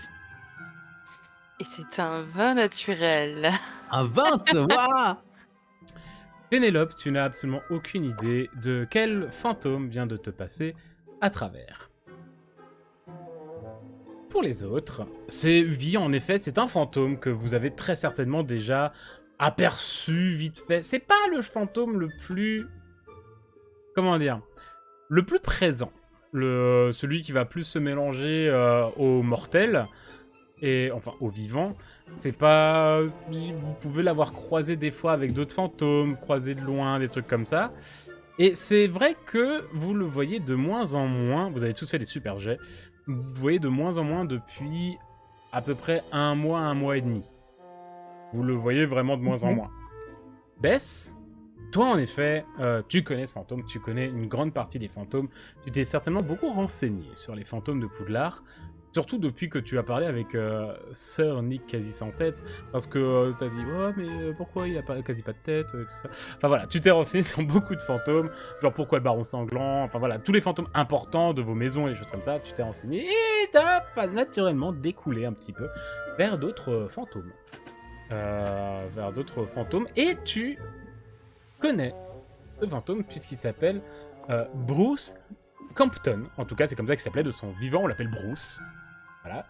Et c'est un vin naturel. Un 20. Waouh. Pénélope, tu n'as absolument aucune idée de quel fantôme vient de te passer à travers. Pour les autres, c'est Vi en effet, c'est un fantôme que vous avez très certainement déjà aperçu vite fait. C'est pas le fantôme le plus... Comment dire? Le plus présent. Celui qui va plus se mélanger aux mortels, et enfin aux vivants. C'est pas... Vous pouvez l'avoir croisé des fois avec d'autres fantômes, croisé de loin, des trucs comme ça. Et c'est vrai que vous le voyez de moins en moins, vous avez tous fait des super jets, vous voyez de moins en moins depuis à peu près un mois et demi. Vous le voyez vraiment de moins en moins. Bess, toi en effet, tu connais ce fantôme, tu connais une grande partie des fantômes, tu t'es certainement beaucoup renseigné sur les fantômes de Poudlard, Surtout depuis que tu as parlé avec Sir Nick quasi sans tête, parce que t'as dit ouais mais pourquoi il a pas, quasi pas de tête, tout ça. Enfin voilà, tu t'es renseigné sur beaucoup de fantômes, genre pourquoi le baron sanglant, enfin voilà, tous les fantômes importants de vos maisons et des choses comme ça, tu t'es renseigné et t'as naturellement découlé un petit peu vers d'autres fantômes. Et tu connais ce fantôme puisqu'il s'appelle Bruce Campton. En tout cas, c'est comme ça qu'il s'appelait de son vivant, on l'appelle Bruce. Voilà.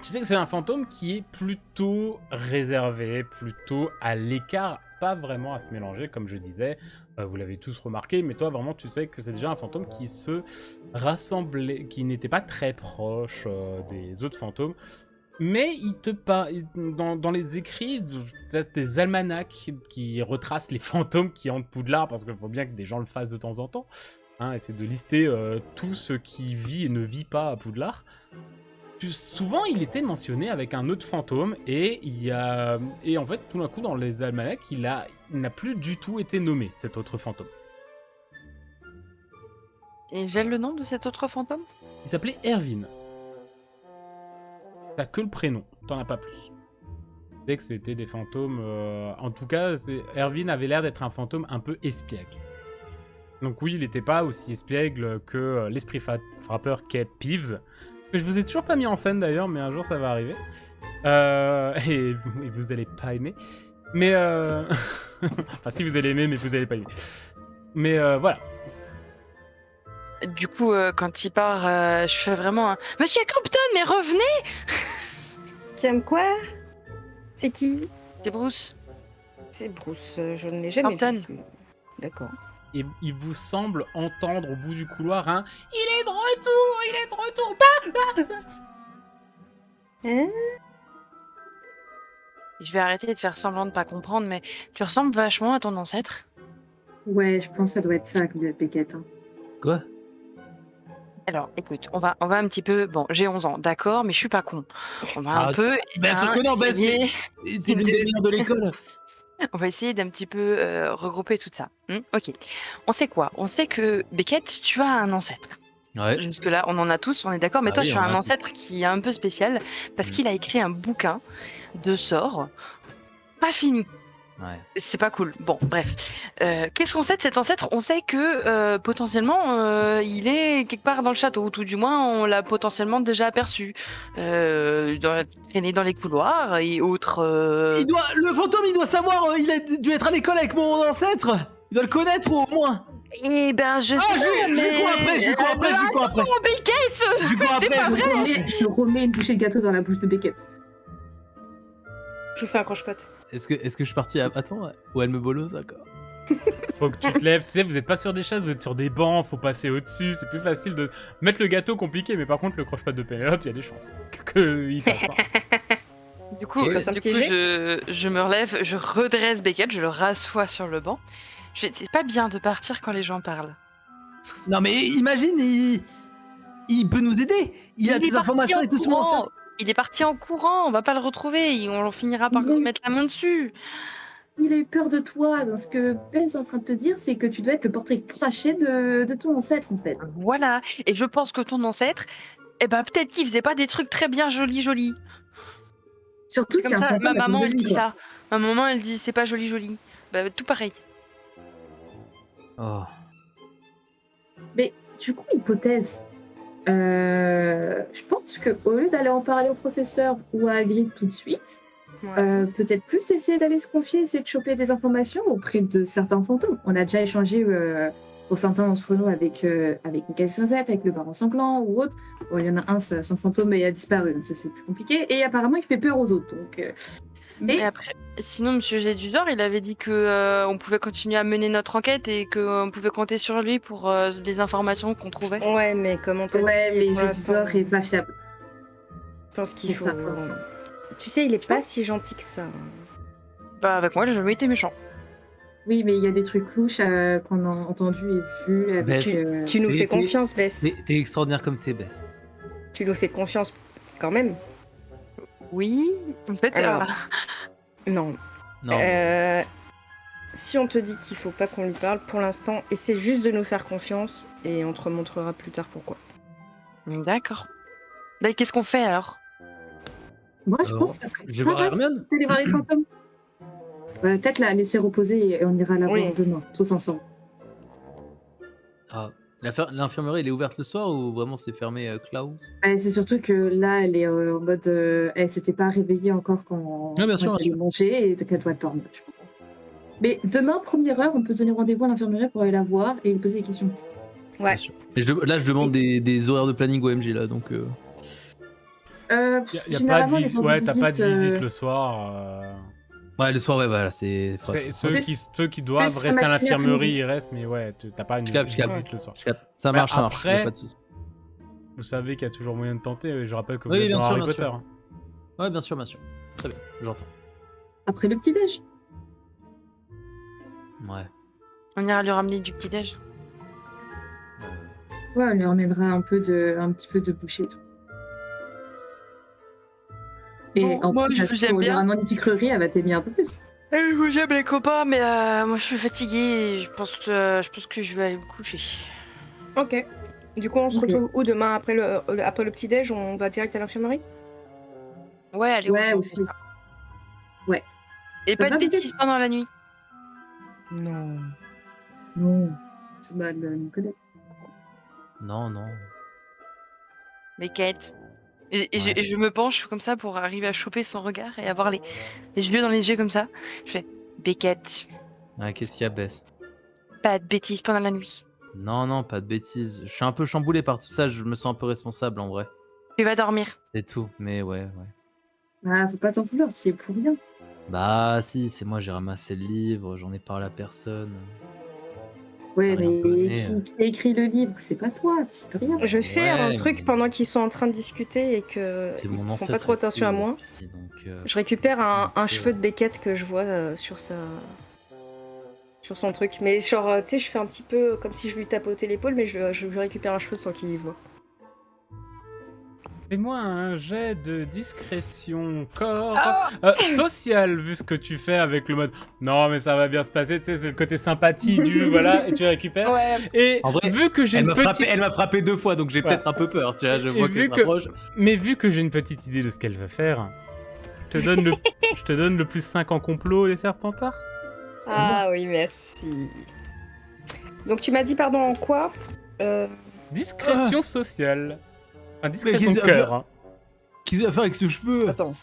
Tu sais que c'est un fantôme qui est plutôt réservé, plutôt à l'écart, pas vraiment à se mélanger, comme je disais. Vous l'avez tous remarqué, mais toi, vraiment, tu sais que c'est déjà un fantôme qui se rassemblait, qui n'était pas très proche des autres fantômes. Mais il te parle, dans les écrits, t'as des almanachs qui retracent les fantômes qui hantent Poudlard, parce qu'il faut bien que des gens le fassent de temps en temps. Hein, essayer de lister tout ce qui vit et ne vit pas à Poudlard. Souvent, il était mentionné avec un autre fantôme, et en fait, tout d'un coup, dans les almanachs, il n'a plus du tout été nommé, cet autre fantôme. Et j'ai le nom de cet autre fantôme? Il s'appelait Erwin. T'as que le prénom, t'en as pas plus. C'est que c'était des fantômes... En tout cas, Erwin avait l'air d'être un fantôme un peu espiègle. Donc oui, il n'était pas aussi espiègle que l'esprit frappeur qu'est Peeves. Que je vous ai toujours pas mis en scène d'ailleurs, mais un jour ça va arriver. Et vous allez pas aimer. Mais... enfin, si vous allez aimer, mais vous allez pas aimer. Mais voilà. Du coup, quand il part, je fais vraiment un « Monsieur Campton, mais revenez !» Qui aime quoi? C'est qui? C'est Bruce. C'est Bruce, je ne l'ai jamais Campton. vu. D'accord. Et il vous semble entendre au bout du couloir un « Il est de retour! Il est de retour! Hein? Je vais arrêter de faire semblant de pas comprendre, mais tu ressembles vachement à ton ancêtre. Ouais, je pense que ça doit être ça, comme Beckett. Hein. Quoi? Alors, écoute, on va un petit peu... Bon, j'ai 11 ans, d'accord, mais je suis pas con. On va un Ah, peu... Ben, hein, non, ben, essayer- t'es l'une des meilleures de l'école. On va essayer d'un petit peu regrouper tout ça. Ok. On sait quoi? On sait que, Beckett, tu as un ancêtre. Ouais. Jusque-là, on en a tous, on est d'accord. Mais Ah toi, oui, tu on as en un a ancêtre qui est un peu spécial parce Mm. qu'il a écrit un bouquin de sorts pas fini. Ouais. C'est pas cool. Bon, bref. Qu'est-ce qu'on sait de cet ancêtre? On sait que potentiellement, il est quelque part dans le château, ou tout du moins, on l'a potentiellement déjà aperçu. Traîné dans les couloirs et autres. Le fantôme, il doit savoir, il a dû être à l'école avec mon ancêtre. Il doit le connaître au moins. Eh ben, je sais pas, je cours après. Oh, Beckett! Je cours après. pas vrai. Je remets une bouchée de gâteau dans la bouche de Beckett. Je vous fais un croche-patte. Est-ce que je suis parti à temps ou elle me bolose encore? Faut que tu te lèves, tu sais, vous êtes pas sur des chaises, vous êtes sur des bancs, faut passer au-dessus, c'est plus facile de... Mettre le gâteau compliqué, mais par contre, le croche-patte de Pénélope, il y a des chances qu'il passe. Hein. Du coup, Ok, passe un petit jet. je me relève, je redresse Beckett, je le rassois sur le banc. C'est pas bien de partir quand les gens parlent. Non mais imagine, il peut nous aider. Il a est des parti informations en et tout son courant. ancêtre. Il est parti en courant, on va pas le retrouver, on finira par Oui. mettre la main dessus. Il a eu peur de toi. Donc, ce que Ben est en train de te dire, c'est que tu dois être le portrait craché de ton ancêtre, en fait. Voilà, et je pense que ton ancêtre, eh ben peut-être qu'il faisait pas des trucs très bien jolis. Surtout C'est si comme un ça, fantôme ma à maman cause de elle lui, dit quoi. ça. Ma maman elle dit c'est pas joli. Bah tout pareil. Oh. Mais du coup, hypothèse. Je pense qu'au lieu d'aller en parler au professeur ou à Hagrid tout de suite, peut-être plus essayer d'aller se confier, essayer de choper des informations auprès de certains fantômes. On a déjà échangé pour certains d'entre nous avec Michael Sozette, avec le baron sanglant ou autre. Bon, il y en a un, son fantôme a disparu, donc ça c'est plus compliqué. Et apparemment, il fait peur aux autres. Donc, Et après, sinon Monsieur Gédusor, il avait dit que on pouvait continuer à mener notre enquête et qu'on pouvait compter sur lui pour des informations qu'on trouvait. Ouais, mais comment t'as ouais, dit mais pour l'instant, Jedusor est pas fiable. Je pense qu'il Pour faut... ça, pour l'instant. Tu sais, il est pas pense- si gentil que ça. Bah avec moi, il a jamais été méchant. Oui, mais il y a des trucs louches qu'on a entendus et vus avec. Bess, Tu nous Mais fais t'es- confiance, Bess. T'es extraordinaire comme t'es, Bess. Tu nous fais confiance quand même. Oui, en fait. Alors. Non. Non. Si on te dit qu'il faut pas qu'on lui parle, pour l'instant, essaie juste de nous faire confiance et on te remontrera plus tard pourquoi. D'accord. Bah, qu'est-ce qu'on fait alors? Moi, je Alors, pense que ça serait je vais pas voir mal Hermione. d'aller voir les fantômes. Peut-être la laisser reposer et on ira la Oui. voir demain, tous ensemble. Ah, l'infirmerie, elle est ouverte le soir ou vraiment c'est fermé Klaus? C'est surtout que là, elle est en mode. Elle s'était pas réveillée encore quand, Ouais, bien quand sûr, elle bien allait sûr. manger et qu'elle doit dormir. Je pense. Mais demain, première heure, on peut se donner rendez-vous à l'infirmerie pour aller la voir et lui poser des questions. Ouais. Bien sûr. Et là, je demande des horaires de planning au MJ là, donc. Y a pas de Généralement, les heures de ouais, t'as pas de visite visite, le soir. Ouais, le soir, ouais, voilà, c'est. C'est faut- ceux qui doivent plus rester à matinée, l'infirmerie, après-midi. ils restent, mais ouais, t'as pas une Je capte. visite le soir. Je capte. Ça Mais marche, ça marche. après- y a pas de souci. Vous savez qu'il y a toujours moyen de tenter. Je rappelle que vous Oui, êtes bien dans sûr, Harry bien Potter. sûr. Ouais, bien sûr, bien sûr. Très bien, j'entends. Après le petit-déj. Ouais. On ira lui ramener du petit-déj. Ouais, on lui emmènera un petit peu de bouchée et tout. Et Bon, en moi, plus, ça se j'aime trouve, il y bien. aura un an de sucrerie, elle va t'aimer un peu plus. J'aime les copains, mais moi je suis fatiguée et je pense que je vais aller me coucher. Ok. Du coup, on se Ok. retrouve où demain après le petit-déj? On va direct à l'infirmerie? Ouais, allez, Ouais, on aussi. fait ça. Ouais. Et Ça pas va, de peut-être bêtises pendant la nuit. Non. Non, c'est mal nous connaître. Non, non. Mais Kate. Et Ouais. je me penche comme ça pour arriver à choper son regard et avoir les yeux dans les yeux comme ça. Je fais Beckett, Ouais, qu'est-ce qu'il y a, Bess? pas de bêtises pendant la nuit. Non, non, pas de bêtises. Je suis un peu chamboulé par tout ça, je me sens un peu responsable en vrai. Tu vas dormir. C'est tout, mais ouais. Ah, faut pas t'en vouloir, tu y es pour rien. Bah si, c'est moi, j'ai ramassé le livre, j'en ai parlé à personne. Ouais, Ça a rien mais donné. qui a écrit le livre? C'est pas toi, tu peux rien. Je fais un Ouais, truc mais pendant qu'ils sont en train de discuter et que c'est ils mon font ancêtre pas trop et attention à tout, moi. et puis, donc, Je récupère un donc, cheveu de Beckett que je vois sur son truc. Mais genre, tu sais, je fais un petit peu comme si je lui tapotais l'épaule, mais je lui récupère un cheveu sans qu'il y voit. Fais-moi un jet de discrétion corps social, vu ce que tu fais avec le mode non, mais ça va bien se passer, tu sais, c'est le côté sympathie du voilà, et tu récupères. Ouais. Et En vrai, vu que j'ai elle une m'a petite. frappé 2 fois, donc j'ai Ouais. peut-être un peu peur, tu vois, je Et vois vu qu'elle se rapproche. Mais vu que j'ai une petite idée de ce qu'elle veut faire, je te donne le plus 5 en complot des Serpentards. Ah oui, merci. Donc tu m'as dit pardon en quoi Discrétion sociale. Enfin, discrétion qu'est-ce de que- cœur. Hein. Qu'est-ce qu'il va faire avec ce cheveu? Attends.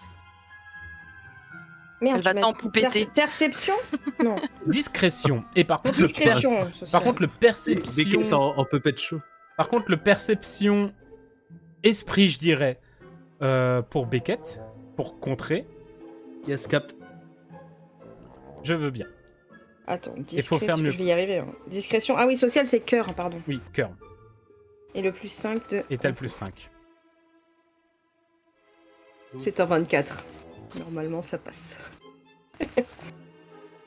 Merde, Elle va tu m'as t'en dit poupeter. Perception? Non. Discrétion. Et par contre, Discrétion. par contre, le Beckett perception. en puppet show. Par contre, le perception esprit, je dirais, pour Beckett, pour contrer, Yes, cap. je veux bien. Attends, faut discrétion. faire mieux. Je vais y arriver. Hein. Discrétion. Ah oui, social, c'est cœur, pardon. Oui, cœur. Et le plus 5 de. Et t'as le plus 5. C'est un 24. Normalement, ça passe.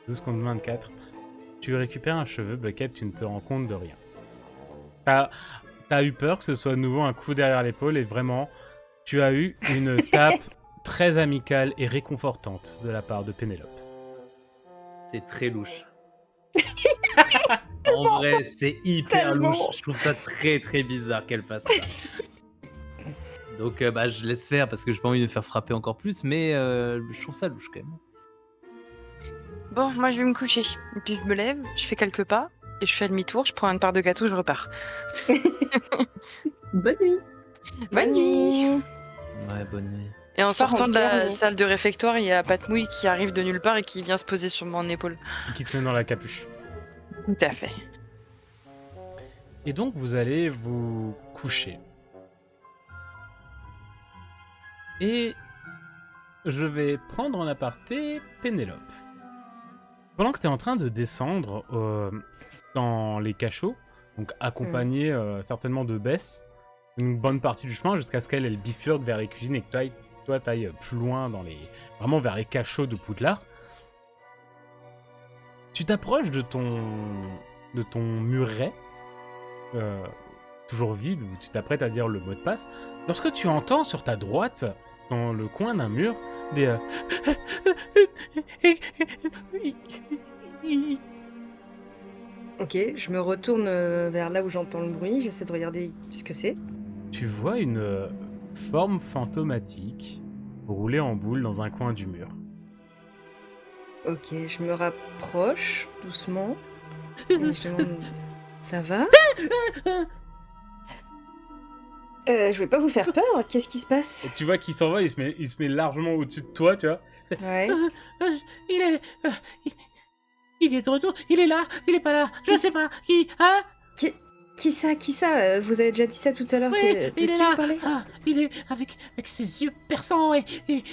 12 contre 24. Tu récupères un cheveu, Beckett, tu ne te rends compte de rien. T'as eu peur que ce soit de nouveau un coup derrière l'épaule et vraiment, tu as eu une tape très amicale et réconfortante de la part de Pénélope. C'est très louche. En vrai, c'est hyper Tellement. louche. Je trouve ça très très bizarre qu'elle fasse ça. Donc bah, je laisse faire parce que j'ai pas envie de me faire frapper encore plus, mais je trouve ça louche quand même. Bon, moi je vais me coucher. Et puis je me lève, je fais quelques pas et je fais demi-tour, je prends une part de gâteau, je repars. Bonne nuit. Bonne nuit. Ouais, bonne nuit. Et en Je pars sortant en de la dernier. salle de réfectoire, il y a Patmouille qui arrive de nulle part et qui vient se poser sur mon épaule. Qui se met dans la capuche. Tout à fait. Et donc, vous allez vous coucher. Et je vais prendre en aparté Pénélope. Pendant que tu es en train de descendre dans les cachots, donc accompagné certainement de Bess, une bonne partie du chemin jusqu'à ce qu'elle bifurque vers les cuisines et que toi t'ailles plus loin vraiment vers les cachots de Poudlard. Tu t'approches de ton muret, toujours vide, où tu t'apprêtes à dire le mot de passe, lorsque tu entends sur ta droite, dans le coin d'un mur, des... Ok, je me retourne vers là où j'entends le bruit. J'essaie de regarder ce que c'est. tu vois une forme fantomatique rouler en boule dans un coin du mur. Ok, je me rapproche doucement. Et je demande... Ça va Je vais pas vous faire peur, qu'est-ce qui se passe? Et tu vois qu'il s'en va, il se met largement au-dessus de toi, tu vois. Ouais. Il est... il est de retour, il est là, il est pas là, je sais pas, qui... Hein? Qui ça Vous avez déjà dit ça tout à l'heure. Oui, de il est qui là. vous parlez Il est avec ses yeux perçants et j'ai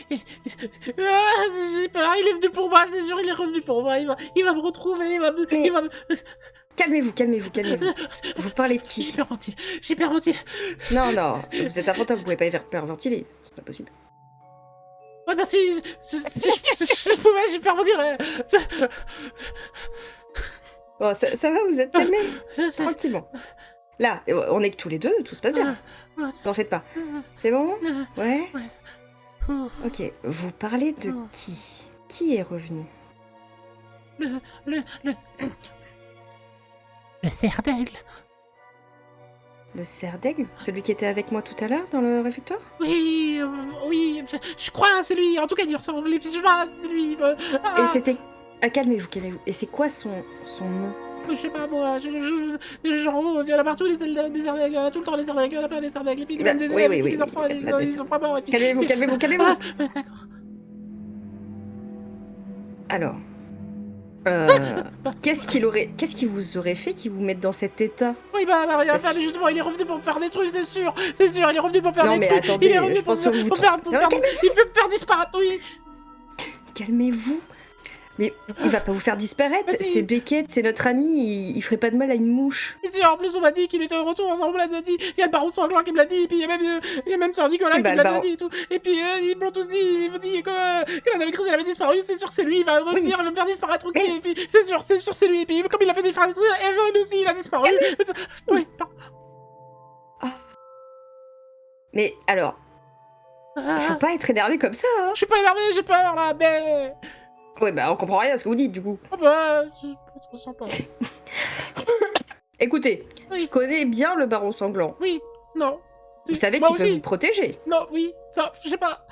peur. Il est venu pour moi, c'est sûr, il est revenu pour moi. Il va me retrouver. Il va me... Calmez-vous. Vous parlez de qui? J'hyperventile. Non, vous êtes un fantôme, vous pouvez pas hyperventiler. C'est pas possible. Ouais, bah si je pouvais, j'hyperventile. Bon, ça va, vous êtes calmés tranquillement. Là, on est que tous les deux, tout se passe bien. Vous en faites pas. C'est bon? Ouais. Ok, vous parlez de qui? Qui est revenu? Le cerf d'aigle. Le cerf d'aigle? Celui qui était avec moi tout à l'heure dans le réfectoire? Oui, je crois, c'est lui. En tout cas, il lui ressemble. Je sais pas, c'est lui. Et c'était... Ah, calmez-vous. Et c'est quoi son nom? Je sais pas, moi, genre, il y en a partout des cerfs d'aigle, il y en a tout le temps des cerfs d'aigle, il y en a plein des cerfs d'aigle, et puis même des élèves, et puis les enfants, ils sont pas morts, et puis... Calmez-vous. Ah, ouais, d'accord. Alors... qu'est-ce qui vous aurait fait qui vous mette dans cet état? Oui, bah, justement, il est revenu pour me faire des trucs, c'est sûr, il est revenu pour me faire Non, des mais trucs, attendez, il est revenu je pour pense que vous me faire, il peut me faire disparaître, oui. Calmez-vous. Mais il va pas vous faire disparaître, Vas-y. c'est Beckett, c'est notre ami, il ferait pas de mal à une mouche. Et si, en plus, on m'a dit qu'il était de retour, on me l'a déjà dit, il y a le baron sanglant qui me l'a dit, et puis il y a même Sir Nicolas qui Bah, me le l'a baron- dit et tout, et puis ils m'ont tous dit, ils m'ont dit que Madame Grise, elle avait disparu, c'est sûr que c'est lui, il va revenir, il va me faire disparaître, ok, Mais- et puis c'est sûr, c'est lui, et puis comme il a fait disparaître, Evan aussi, il a disparu. Oui, pardon. Mais alors, faut pas être énervé comme ça, hein. Je suis pas énervé, j'ai peur là, mais... Ouais, bah on comprend rien à ce que vous dites du coup. Oh bah, c'est pas trop sympa. Écoutez, Oui. je connais bien le baron sanglant. Oui, non. Vous savez Moi qu'il peut aussi. vous protéger. Non, oui, ça, je sais pas.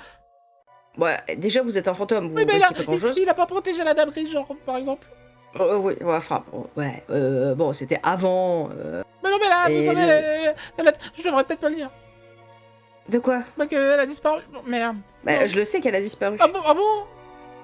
Ouais, déjà vous êtes un fantôme, vous Oui, mais là, risquez pas grand chose. il a pas protégé la dame grise, genre, par exemple. Oui, ouais, enfin, bon, c'était avant. Mais non, mais là, Et vous savez, je devrais peut-être pas le dire. De quoi? Bah, qu'elle a disparu. Bon, merde. Bah, Non. je le sais qu'elle a disparu. Ah bon?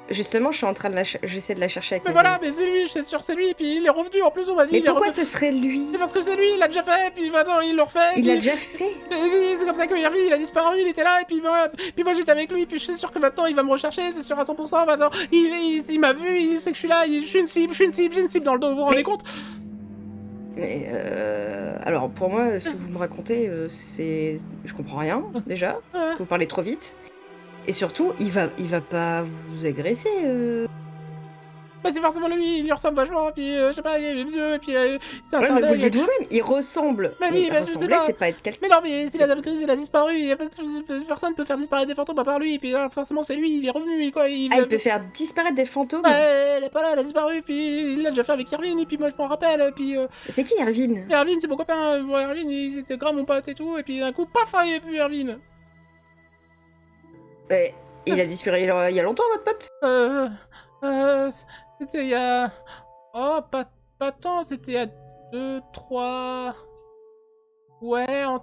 Justement, je suis en train de j'essaie de la chercher avec Mais mes voilà, amis. mais c'est lui, je suis sûr, c'est lui, et puis il est revenu, en plus, on m'a dit, Mais il est pourquoi revenu. ce serait lui? C'est parce que c'est lui, il l'a déjà fait, et puis maintenant, il le refait. Il puis- l'a déjà fait? Et puis, c'est comme ça que Hervé, il a disparu, il était là, et puis moi j'étais avec lui, puis je suis sûr que maintenant il va me rechercher, c'est sûr à 100%, maintenant il m'a vu, il sait que je suis là, je suis une cible, j'ai une cible dans le dos, vous vous rendez Mais- compte? Mais alors pour moi, ce que vous me racontez, c'est, je comprends rien déjà. Ouais. Vous parlez trop vite. Et surtout, il va pas vous agresser. Bah c'est forcément lui, il lui ressemble vachement, puis je sais pas, il a les yeux, et puis c'est un Ouais, mais vous le cerveau, dites vous-même, il ressemble. Mais oui, mais je sais ressembler, pas. c'est pas être quelqu'un. Mais non, mais si la dame grise elle a disparu, y a pas de... personne peut faire disparaître des fantômes à part lui, et puis là, forcément c'est lui, il est revenu, quoi. Ah, il peut faire disparaître des fantômes. Bah, elle est pas là, elle a disparu, puis il l'a déjà fait avec Irvine, et puis moi je m'en rappelle, et puis C'est qui Erwin? Irvine c'est mon copain, Irvine il était grave mon pote et tout, et puis d'un coup, paf, il n'y a plus Irvine. Il a disparu il y a longtemps, votre pote? C'était il y a... Oh, pas tant, c'était il y a 2, 3... Ouais, en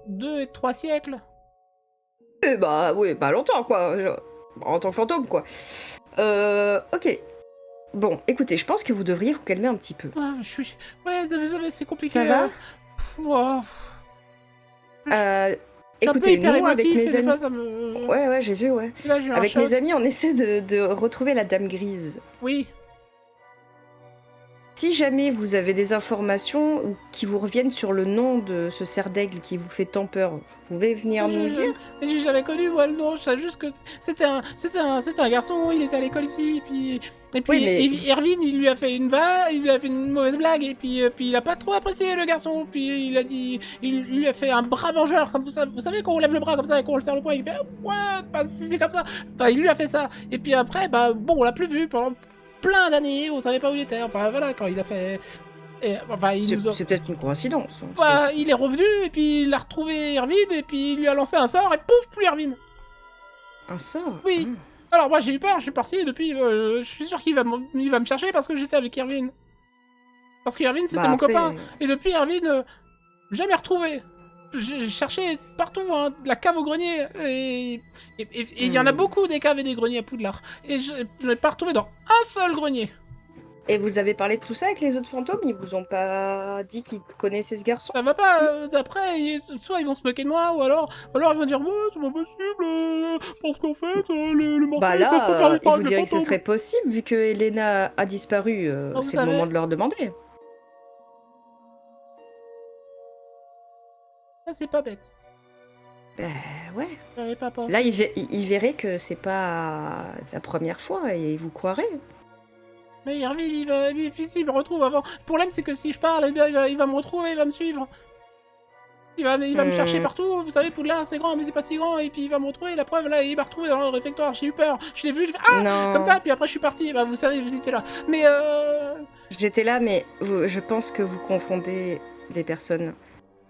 2 et 3 siècles. Bah oui, pas longtemps quoi. En tant que fantôme quoi. Ok. Bon, écoutez, je pense que vous devriez vous calmer un petit peu. Ah, je suis... Ouais, vous savez, c'est compliqué. Ça va? Wow. Écoutez, hyper nous avec émotif, et mes des amis. fois, ça me... Ouais, j'ai vu, ouais. Là, j'ai eu un Avec choc. mes amis, on essaie de retrouver la Dame Grise. Oui. Si jamais vous avez des informations qui vous reviennent sur le nom de ce cerf d'aigle qui vous fait tant peur, vous pouvez venir nous le dire. Mais j'ai jamais connu, moi, le nom. Je savais juste que c'était un garçon, il était à l'école ici, et puis Oui, mais- Irvine, il lui a fait une mauvaise blague, et puis il a pas trop apprécié le garçon, puis il a dit, il lui a fait un bras vengeur, comme vous savez quand on lève le bras comme ça et qu'on le serre le poing, il fait ouais, bah si c'est comme ça. Enfin, il lui a fait ça, et puis après, bah bon, on l'a plus vu pendant plein d'années, on savait pas où il était. Enfin voilà, quand il a fait Et, enfin, il nous a... C'est peut-être une coïncidence. Hein. Bah, il est revenu, et puis il a retrouvé Irvine, et puis il lui a lancé un sort, et pouf, plus Irvine. Un sort. Oui. Alors moi j'ai eu peur, je suis parti, et depuis, je suis sûr qu'il va me chercher parce que j'étais avec Irvine. Parce que Irvine, c'était Bah, mon après- copain. Et depuis, Irvine, jamais retrouvé. J'ai cherché partout, hein, de la cave au grenier. Et il y en a beaucoup des caves et des greniers à Poudlard. Et je n'ai pas retrouvé dans un seul grenier. Et vous avez parlé de tout ça avec les autres fantômes? Ils vous ont pas dit qu'ils connaissaient ce garçon? Ça va pas, après, soit ils vont se moquer de moi, ou alors ils vont dire, ouais, c'est pas possible, parce qu'en fait, le mortel, Bah ils peuvent pas faire là, des ils paroles vous de diraient que ce fantômes. serait possible vu que Elena a disparu. vous C'est le savez. moment de leur demander. Ça, c'est pas bête. Bah ouais. J'avais pas pensé. Là, ils verraient que c'est pas la première fois et ils vous croiraient. Mais Irvine, il me retrouve avant. Le problème, c'est que si je parle, eh bien, il va me retrouver, il va me suivre. Il va me chercher partout. Vous savez, Poudlard, c'est grand, mais c'est pas si grand. Et puis il va me retrouver. La preuve, là, il m'a retrouvé dans le réfectoire. J'ai eu peur. Je l'ai vu, j'ai fait ah, Non. comme ça. Puis après, je suis parti. Bah, vous savez, vous étiez là. Mais J'étais là, mais je pense que vous confondez les personnes.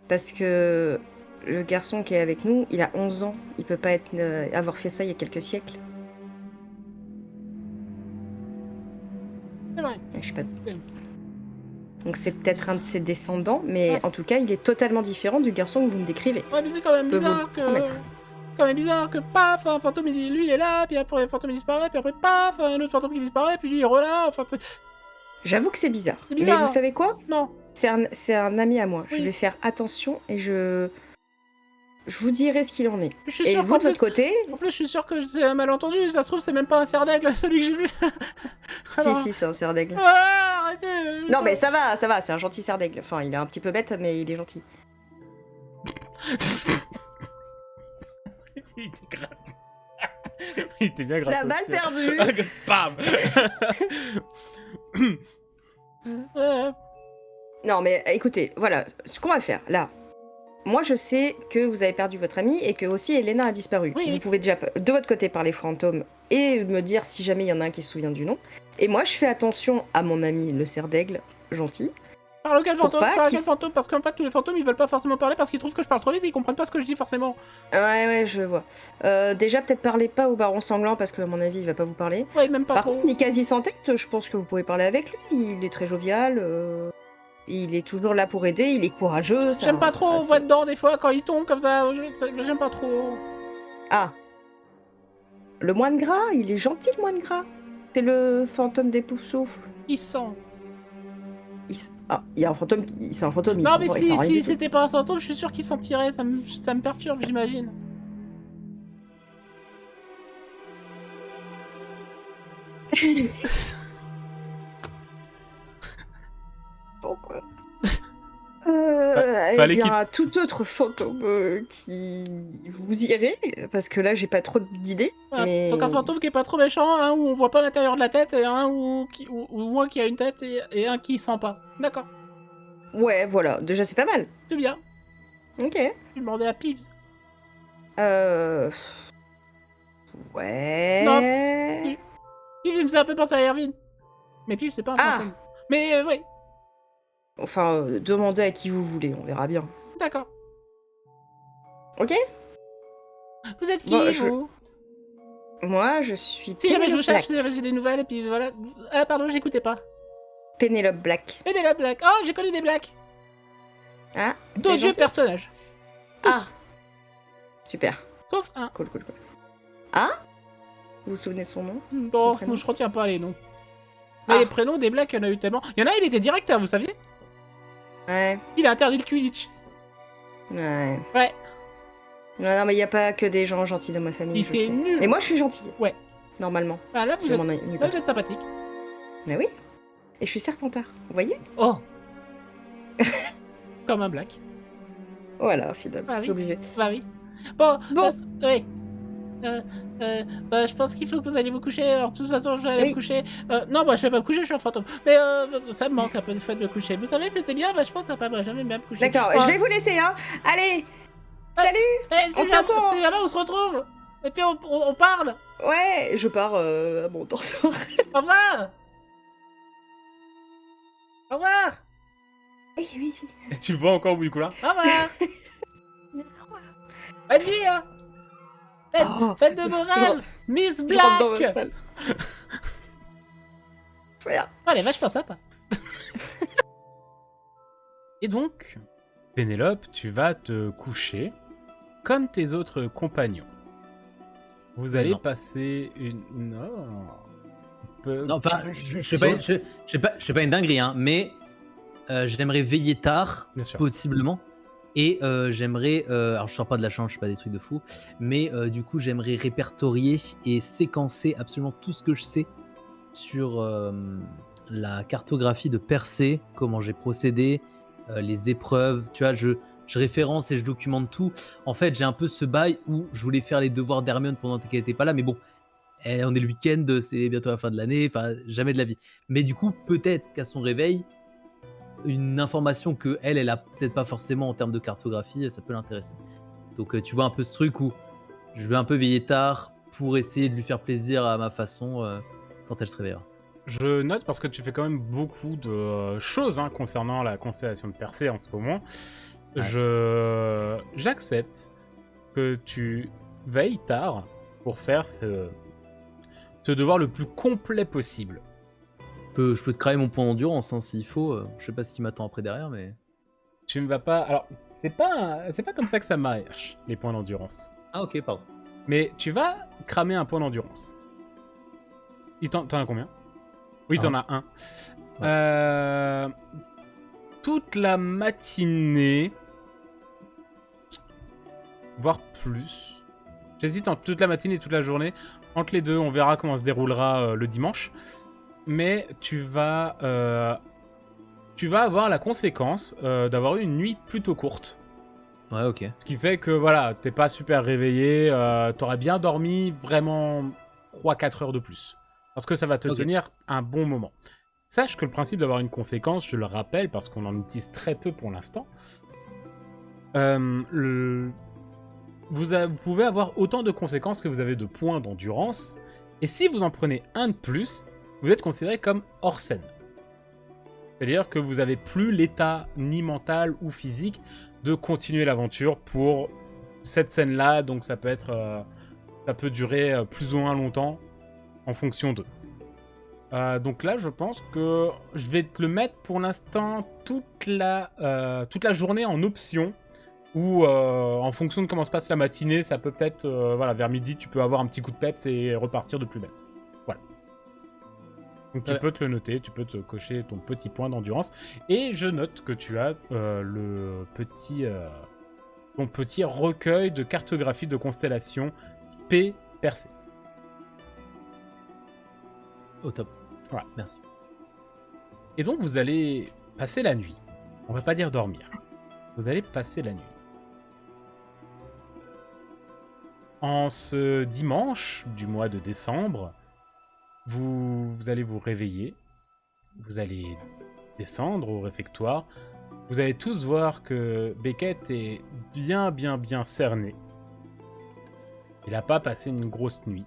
Parce que le garçon qui est avec nous, il a 11 ans. Il peut pas avoir fait ça il y a quelques siècles. c'est vrai. Je sais pas. Donc c'est peut-être un de ses descendants, mais Ah, en tout cas, il est totalement différent du garçon que vous me décrivez. Ouais, mais c'est quand même Je peux vous bizarre le que. promettre. Quand même bizarre que paf, un fantôme, lui, il est là. Puis après, le fantôme, il disparaît. Puis après, paf, un autre fantôme qui disparaît. Puis lui, il est là. Enfin, J'avoue que c'est bizarre. C'est bizarre. Mais vous savez quoi? non. C'est un ami à moi. Oui. Je vais faire attention et je vous dirai ce qu'il en est. Je suis Et sûr vous, qu'en de votre côté, En plus, je suis sûr que c'est un malentendu. Ça se trouve, c'est même pas un cerf d'aigle, celui que j'ai vu. Alors- si, c'est un cerf d'aigle. Ah, arrêtez. Non, mais ça va, c'est un gentil cerf d'aigle. Enfin, il est un petit peu bête, mais il est gentil. Il était grave. Il était bien grave. La balle perdue. Bam. Non, mais écoutez, voilà, ce qu'on va faire, là. Moi, je sais que vous avez perdu votre amie et que aussi Elena a disparu. Oui. Vous pouvez déjà, de votre côté, parler fantôme et me dire si jamais il y en a un qui se souvient du nom. Et moi, je fais attention à mon ami, le cerf d'aigle, gentil. Par lequel Pour fantôme pas Par qu'il lequel s- fantôme Parce qu'en fait, tous les fantômes, ils veulent pas forcément parler parce qu'ils trouvent que je parle trop vite et ils comprennent pas ce que je dis forcément. Ouais, je vois. Déjà, peut-être parlez pas au baron sanglant parce que, à mon avis, il va pas vous parler. Ouais, même pas Par trop. contre, Nicasie sans tête, je pense que vous pouvez parler avec lui. Il est très jovial. Il est toujours là pour aider. Il est courageux. ça- J'aime pas ça- trop, on c'est- voit dedans des fois quand il tombe comme ça. J'aime pas trop. Ah. Le moine gras, il est gentil, le moine gras. C'est le fantôme des poufs-souffles. Il sent. Ah, il y a un fantôme qui... C'est un fantôme, il Non, sent mais pas- il sent rien si du tout. c'était pas un fantôme, je suis sûr qu'il sentirait. Ça me perturbe, j'imagine. Pourquoi fallait Eh bien, qu'il- à tout autre fantôme qui vous irez, parce que là, j'ai pas trop d'idées. Ouais, mais... Donc un fantôme qui est pas trop méchant, un où on voit pas l'intérieur de la tête, et un où un qui a une tête et un qui sent pas. D'accord, Ouais, voilà. Déjà, c'est pas mal. c'est bien. Ok. Je demandais à Peeves. Ouais... Non. Peeves, il me faisait un peu penser à Erwin. Mais Peeves, c'est pas un Ah. fantôme. Mais oui, Enfin, demandez à qui vous voulez, on verra bien. d'accord. Ok. Vous êtes qui, Bon, vous Moi, je suis Si jamais je vous Pénélope cherche, si Black. jamais j'ai des nouvelles, et puis voilà. Ah, pardon, j'écoutais pas. Pénélope Black. Et des la Black. Oh, j'ai connu des Blacks. Ah, t'es D'odieux gentil. personnages. Ah. Tous. Super. Sauf un. Cool. Ah. Vous vous souvenez de son nom? Bon, prénom. je retiens pas les noms. Mais Ah. les prénoms des Blacks, il y en a eu tellement. Il y en a, il était directeur, vous saviez? Ouais. Il a interdit le Quidditch. Ouais. Ouais. Non, mais il n'y a pas que des gens gentils dans ma famille. Il je était sais. nul. Et moi, je suis gentille. Ouais. Normalement. Ah, là, Sur vous mon êtes... ami. là, vous êtes sympathique. Mais oui. Et je suis serpentard. Vous voyez? Oh. Comme un Black. Voilà, finalement. Ah oui. Obligé. Bah oui. Bon. Bon. Oui. Bah, je pense qu'il faut que vous alliez vous coucher. Alors, de toute façon, je vais aller Oui. me coucher. Non, bah, je vais pas me coucher, je suis un fantôme. Mais ça me manque un peu des fois de me coucher. Vous savez, c'était bien. Bah, je pense à pas. Bah, jamais bien me coucher. D'accord, Bon, je vais vous laisser, hein. Allez. Salut. eh, si on se tient au courant. jamais on se retrouve. Et puis, on parle. Ouais, je pars à mon dortoir. Au revoir. Au revoir. Oui. Et tu le vois encore au bout du couloir. Au revoir. Bonne nuit, hein. Oh. Faites de morale, Miss Je rentre dans ma Black. salle. Voilà. Oh, elle est vachement sympa. Et donc, Pénélope, tu vas te coucher comme tes autres compagnons. Vous allez Non. passer une... Non. Non, enfin, je fais pas une dinguerie, hein, mais j'aimerais veiller tard, Bien sûr. possiblement. Et j'aimerais, alors je sors pas de la chambre, je fais pas des trucs de fou, mais du coup j'aimerais répertorier et séquencer absolument tout ce que je sais sur la cartographie de Persée, comment j'ai procédé, les épreuves, tu vois, je référence et je documente tout. En fait, j'ai un peu ce bail où je voulais faire les devoirs d'Hermione pendant qu'elle était pas là, mais bon, on est le week-end, c'est bientôt la fin de l'année, enfin jamais de la vie. Mais du coup, peut-être qu'à son réveil, une information que elle a peut-être pas forcément en termes de cartographie, ça peut l'intéresser. Donc tu vois un peu ce truc où je vais un peu veiller tard pour essayer de lui faire plaisir à ma façon quand elle se réveillera. Je note parce que tu fais quand même beaucoup de choses hein, concernant la constellation de Persée en ce moment. Ouais. J'accepte que tu veilles tard pour faire ce devoir le plus complet possible. Je peux te cramer mon point d'endurance hein, s'il faut. Je sais pas ce qui m'attend après derrière, mais... Tu ne vas pas... Alors, c'est pas comme ça que ça marche, les points d'endurance. Ah ok, pardon. Mais tu vas cramer un point d'endurance. T'en as combien? Oui, t'en as un. Ouais. Toute la matinée, voire plus. J'hésite entre toute la matinée et toute la journée. Entre les deux, on verra comment se déroulera le dimanche. Mais tu vas avoir la conséquence d'avoir eu une nuit plutôt courte. Ouais, ok. Ce qui fait que voilà, t'es pas super réveillé, t'aurais bien dormi vraiment 3-4 heures de plus. Parce que ça va te tenir un bon moment. Sache que le principe d'avoir une conséquence, je le rappelle parce qu'on en utilise très peu pour l'instant, vous pouvez avoir autant de conséquences que vous avez de points d'endurance. Et si vous en prenez un de plus, vous êtes considéré comme hors scène. C'est-à-dire que vous n'avez plus l'état ni mental ou physique de continuer l'aventure pour cette scène-là. Donc ça peut durer plus ou moins longtemps en fonction d'eux. Donc là, je pense que je vais te le mettre pour l'instant toute la journée en option. Ou en fonction de comment se passe la matinée, ça peut peut-être, vers midi, tu peux avoir un petit coup de peps et repartir de plus belle. Voilà. Donc tu peux te le noter, tu peux te cocher ton petit point d'endurance. Et je note que tu as ton petit recueil de cartographie de constellations P Persée. Au top. Voilà. Merci. Et donc vous allez passer la nuit. On va pas dire dormir. Vous allez passer la nuit. En ce dimanche du mois de décembre, vous allez vous réveiller, vous allez descendre au réfectoire, vous allez tous voir que Beckett est bien cerné. Il n'a pas passé une grosse nuit.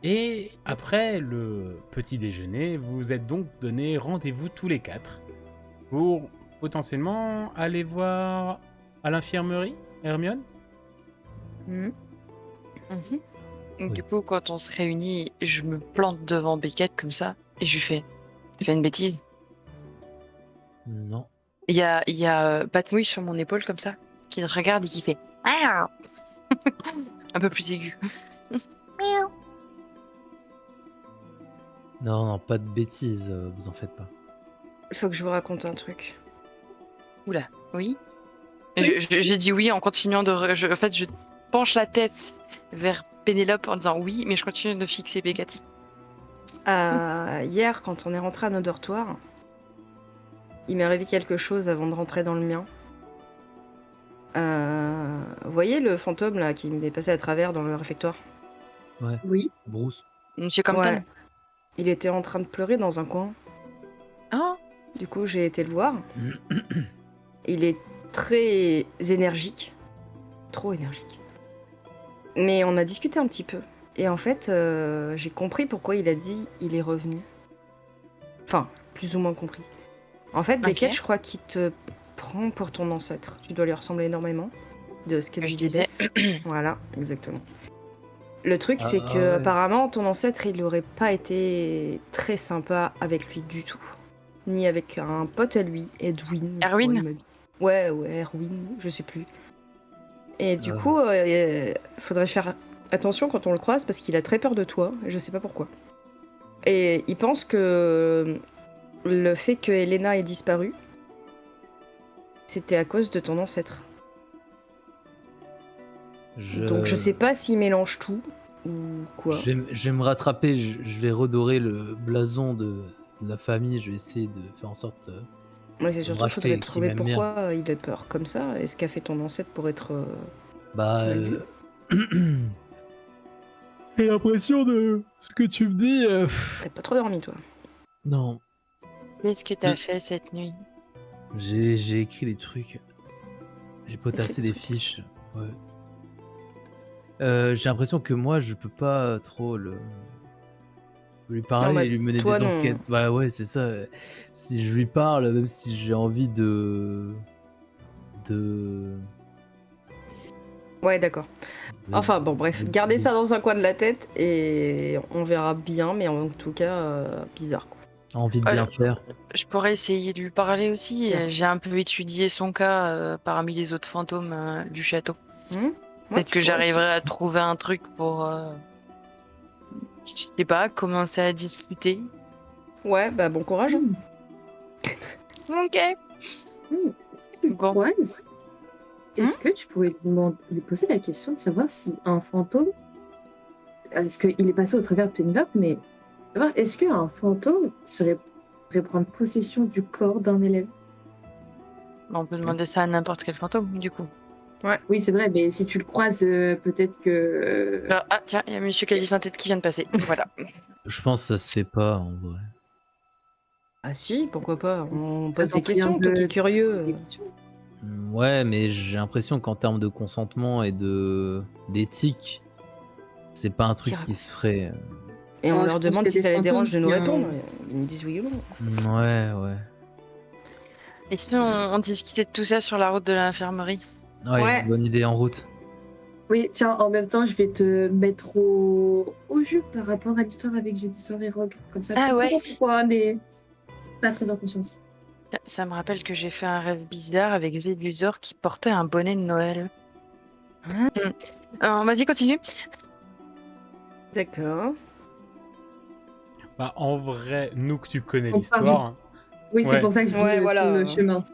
Et après le petit déjeuner, vous vous êtes donc donné rendez-vous tous les 4 pour potentiellement aller voir à l'infirmerie, Hermione ? Du coup, quand on se réunit, je me plante devant Beckett comme ça et je lui fais « Tu fais une bêtise ?» Non. Il y a Patmouille sur mon épaule comme ça, qui le regarde et qui fait « un peu plus aigu. Non, pas de bêtises, vous en faites pas. Il faut que je vous raconte un truc. Oula, oui. J'ai dit oui en continuant en fait, je penche la tête vers Pénélope en disant oui, mais je continue de fixer Beckett. Hier, quand on est rentré à nos dortoirs, il m'est arrivé quelque chose avant de rentrer dans le mien. Vous voyez le fantôme là qui m'est passé à travers dans le réfectoire? Ouais. Oui. Bruce. Monsieur Compton. Ouais. Il était en train de pleurer dans un coin. Oh. Du coup, j'ai été le voir. Il est très énergique. Trop énergique. Mais on a discuté un petit peu. Et en fait, j'ai compris pourquoi il a dit il est revenu. Enfin, plus ou moins compris. En fait, Beckett, Ok. je crois qu'il te prend pour ton ancêtre. Tu dois lui ressembler énormément de ce que Je disait disais. Bess. Voilà, exactement. Le truc, c'est Ah que ouais. apparemment, ton ancêtre, il aurait pas été très sympa avec lui du tout. Ni avec un pote à lui, Edwin, je crois, Erwin? il m'a dit. Ouais, Erwin, je sais plus. Et du Ah. coup, faudrait faire attention quand on le croise parce qu'il a très peur de toi, et je sais pas pourquoi. Et il pense que le fait que Elena ait disparu, c'était à cause de ton ancêtre. Donc je sais pas s'il mélange tout ou quoi. Je vais me rattraper, je vais redorer le blason de la famille, je vais essayer de faire en sorte Mais c'est de me surtout, faudrait racheter, qui trouver m'aime bien. pourquoi il a peur comme ça, et ce qu'a fait ton ancêtre pour être Bah. tiré de vue. J'ai l'impression de ce que tu me dis. T'as pas trop dormi, toi. Non, Qu'est-ce que t'as fait cette nuit? j'ai écrit des trucs. J'ai potassé des des trucs. fiches. Ouais. J'ai l'impression que moi, je peux pas trop lui parler bah, et lui mener toi, des non. enquêtes. Bah ouais, c'est ça. Si je lui parle, même si j'ai envie de... Ouais, d'accord. Enfin, bon, bref, gardez ça dans un coin de la tête et on verra bien, mais en tout cas, bizarre, quoi. Envie de bien faire. Je pourrais essayer de lui parler aussi. Bien. J'ai un peu étudié son cas parmi les autres fantômes du château. Ouais, Peut-être tu que pourrais j'arriverai à trouver un truc pour, je sais pas, commencer à discuter. aussi. Ouais, bah bon courage. Hmm. Ok. Si tu le Bon. croises, est-ce que tu pourrais lui poser la question de savoir si un fantôme, est-ce qu'il est passé au travers de Penelope, mais savoir est-ce qu'un fantôme pourrait prendre possession du corps d'un élève? On peut demander ça à n'importe quel fantôme, du coup. Oui, c'est vrai, mais si tu le croises, peut-être que... Alors, ah, tiens, il y a Monsieur Quasi sans tête qui vient de passer. Voilà. Je pense que ça se fait pas, en vrai. Ah si, pourquoi pas. On ça pose des tente rien questions, toi qui es de curieux. poser des questions. Ouais, mais j'ai l'impression qu'en termes de consentement et d'éthique, c'est pas un truc Tiens. qui se ferait. Et on Oh, je leur pense demande qu'il y a si ça des les dérange de nous fantômes qui, répondre. Ils me disent oui ou non. Ouais. Et si on discutait de tout ça sur la route de l'infirmerie? Ouais. Bonne idée en route. Oui, tiens, en même temps, je vais te mettre au jus par rapport à l'histoire avec Gédissor et Rogue. Comme ça, Ah tu sais ouais. pas pourquoi, mais pas très en conscience. Ça me rappelle que j'ai fait un rêve bizarre avec Zélusor qui portait un bonnet de Noël. Hein? Alors, vas-y, continue. D'accord. Bah, en vrai, nous que tu connais On part l'histoire, hein. Oui, c'est Ouais. pour ça que je dis Ouais, voilà. sur le chemin.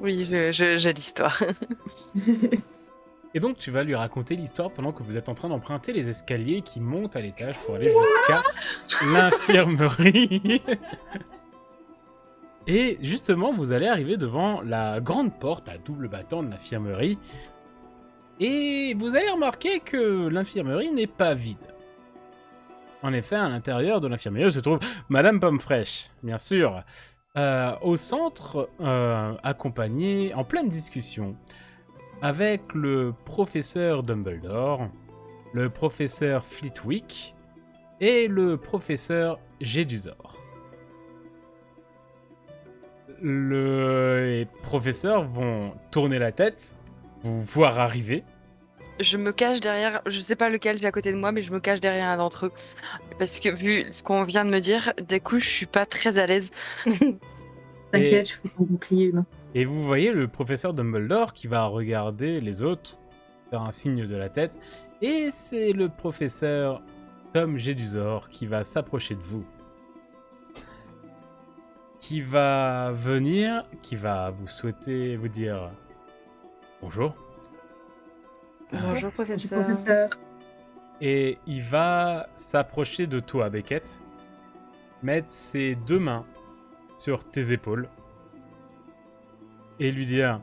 Oui, j'ai l'histoire. Et donc tu vas lui raconter l'histoire pendant que vous êtes en train d'emprunter les escaliers qui montent à l'étage pour aller jusqu'à l'infirmerie. Et justement, vous allez arriver devant la grande porte à double battant de l'infirmerie. Et vous allez remarquer que l'infirmerie n'est pas vide. En effet, à l'intérieur de l'infirmerie se trouve Madame Pomme-Fraîche, bien sûr, au centre, accompagnée, en pleine discussion, avec le professeur Dumbledore, le professeur Flitwick et le professeur Gédusor. Les professeurs vont tourner la tête, vous voir arriver. Je me cache derrière, je sais pas lequel vit à côté de moi, mais je me cache derrière un d'entre eux. Parce que vu ce qu'on vient de me dire, du coup, je suis pas très à l'aise. T'inquiète, je fais ton bouclier humain. Et vous voyez le professeur Dumbledore qui va regarder les autres, faire un signe de la tête. Et c'est le professeur Tom Gédusor qui va s'approcher de vous. Qui va venir, qui va vous souhaiter, vous dire bonjour. Bonjour, Du professeur. professeur. Et il va s'approcher de toi, Beckett, mettre ses deux mains sur tes épaules et lui dire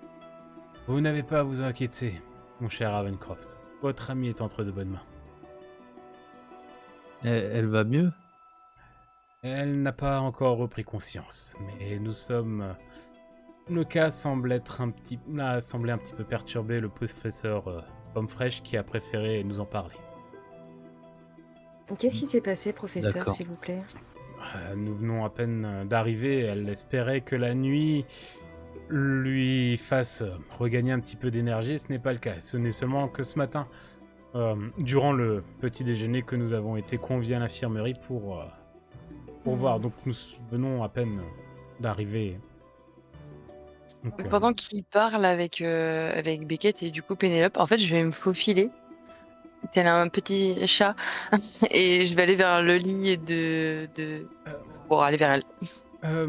« Vous n'avez pas à vous inquiéter, mon cher Ravencroft. Votre ami est entre de bonnes mains. Elle va mieux? Elle n'a pas encore repris conscience, mais le cas semble a semblé un petit peu perturber le professeur Pomme-Fraîche qui a préféré nous en parler. Qu'est-ce qui s'est passé, professeur, D'accord. s'il vous plaît? Nous venons à peine d'arriver. Elle espérait que la nuit lui fasse regagner un petit peu d'énergie. Ce n'est pas le cas. Ce n'est seulement que ce matin, durant le petit déjeuner, que nous avons été conviés à l'infirmerie pour voir. Donc nous venons à peine d'arriver. Donc, Pendant qu'il parle avec Beckett et du coup Pénélope, en fait, je vais me faufiler, tel un petit chat, et je vais aller vers le lit pour aller vers elle.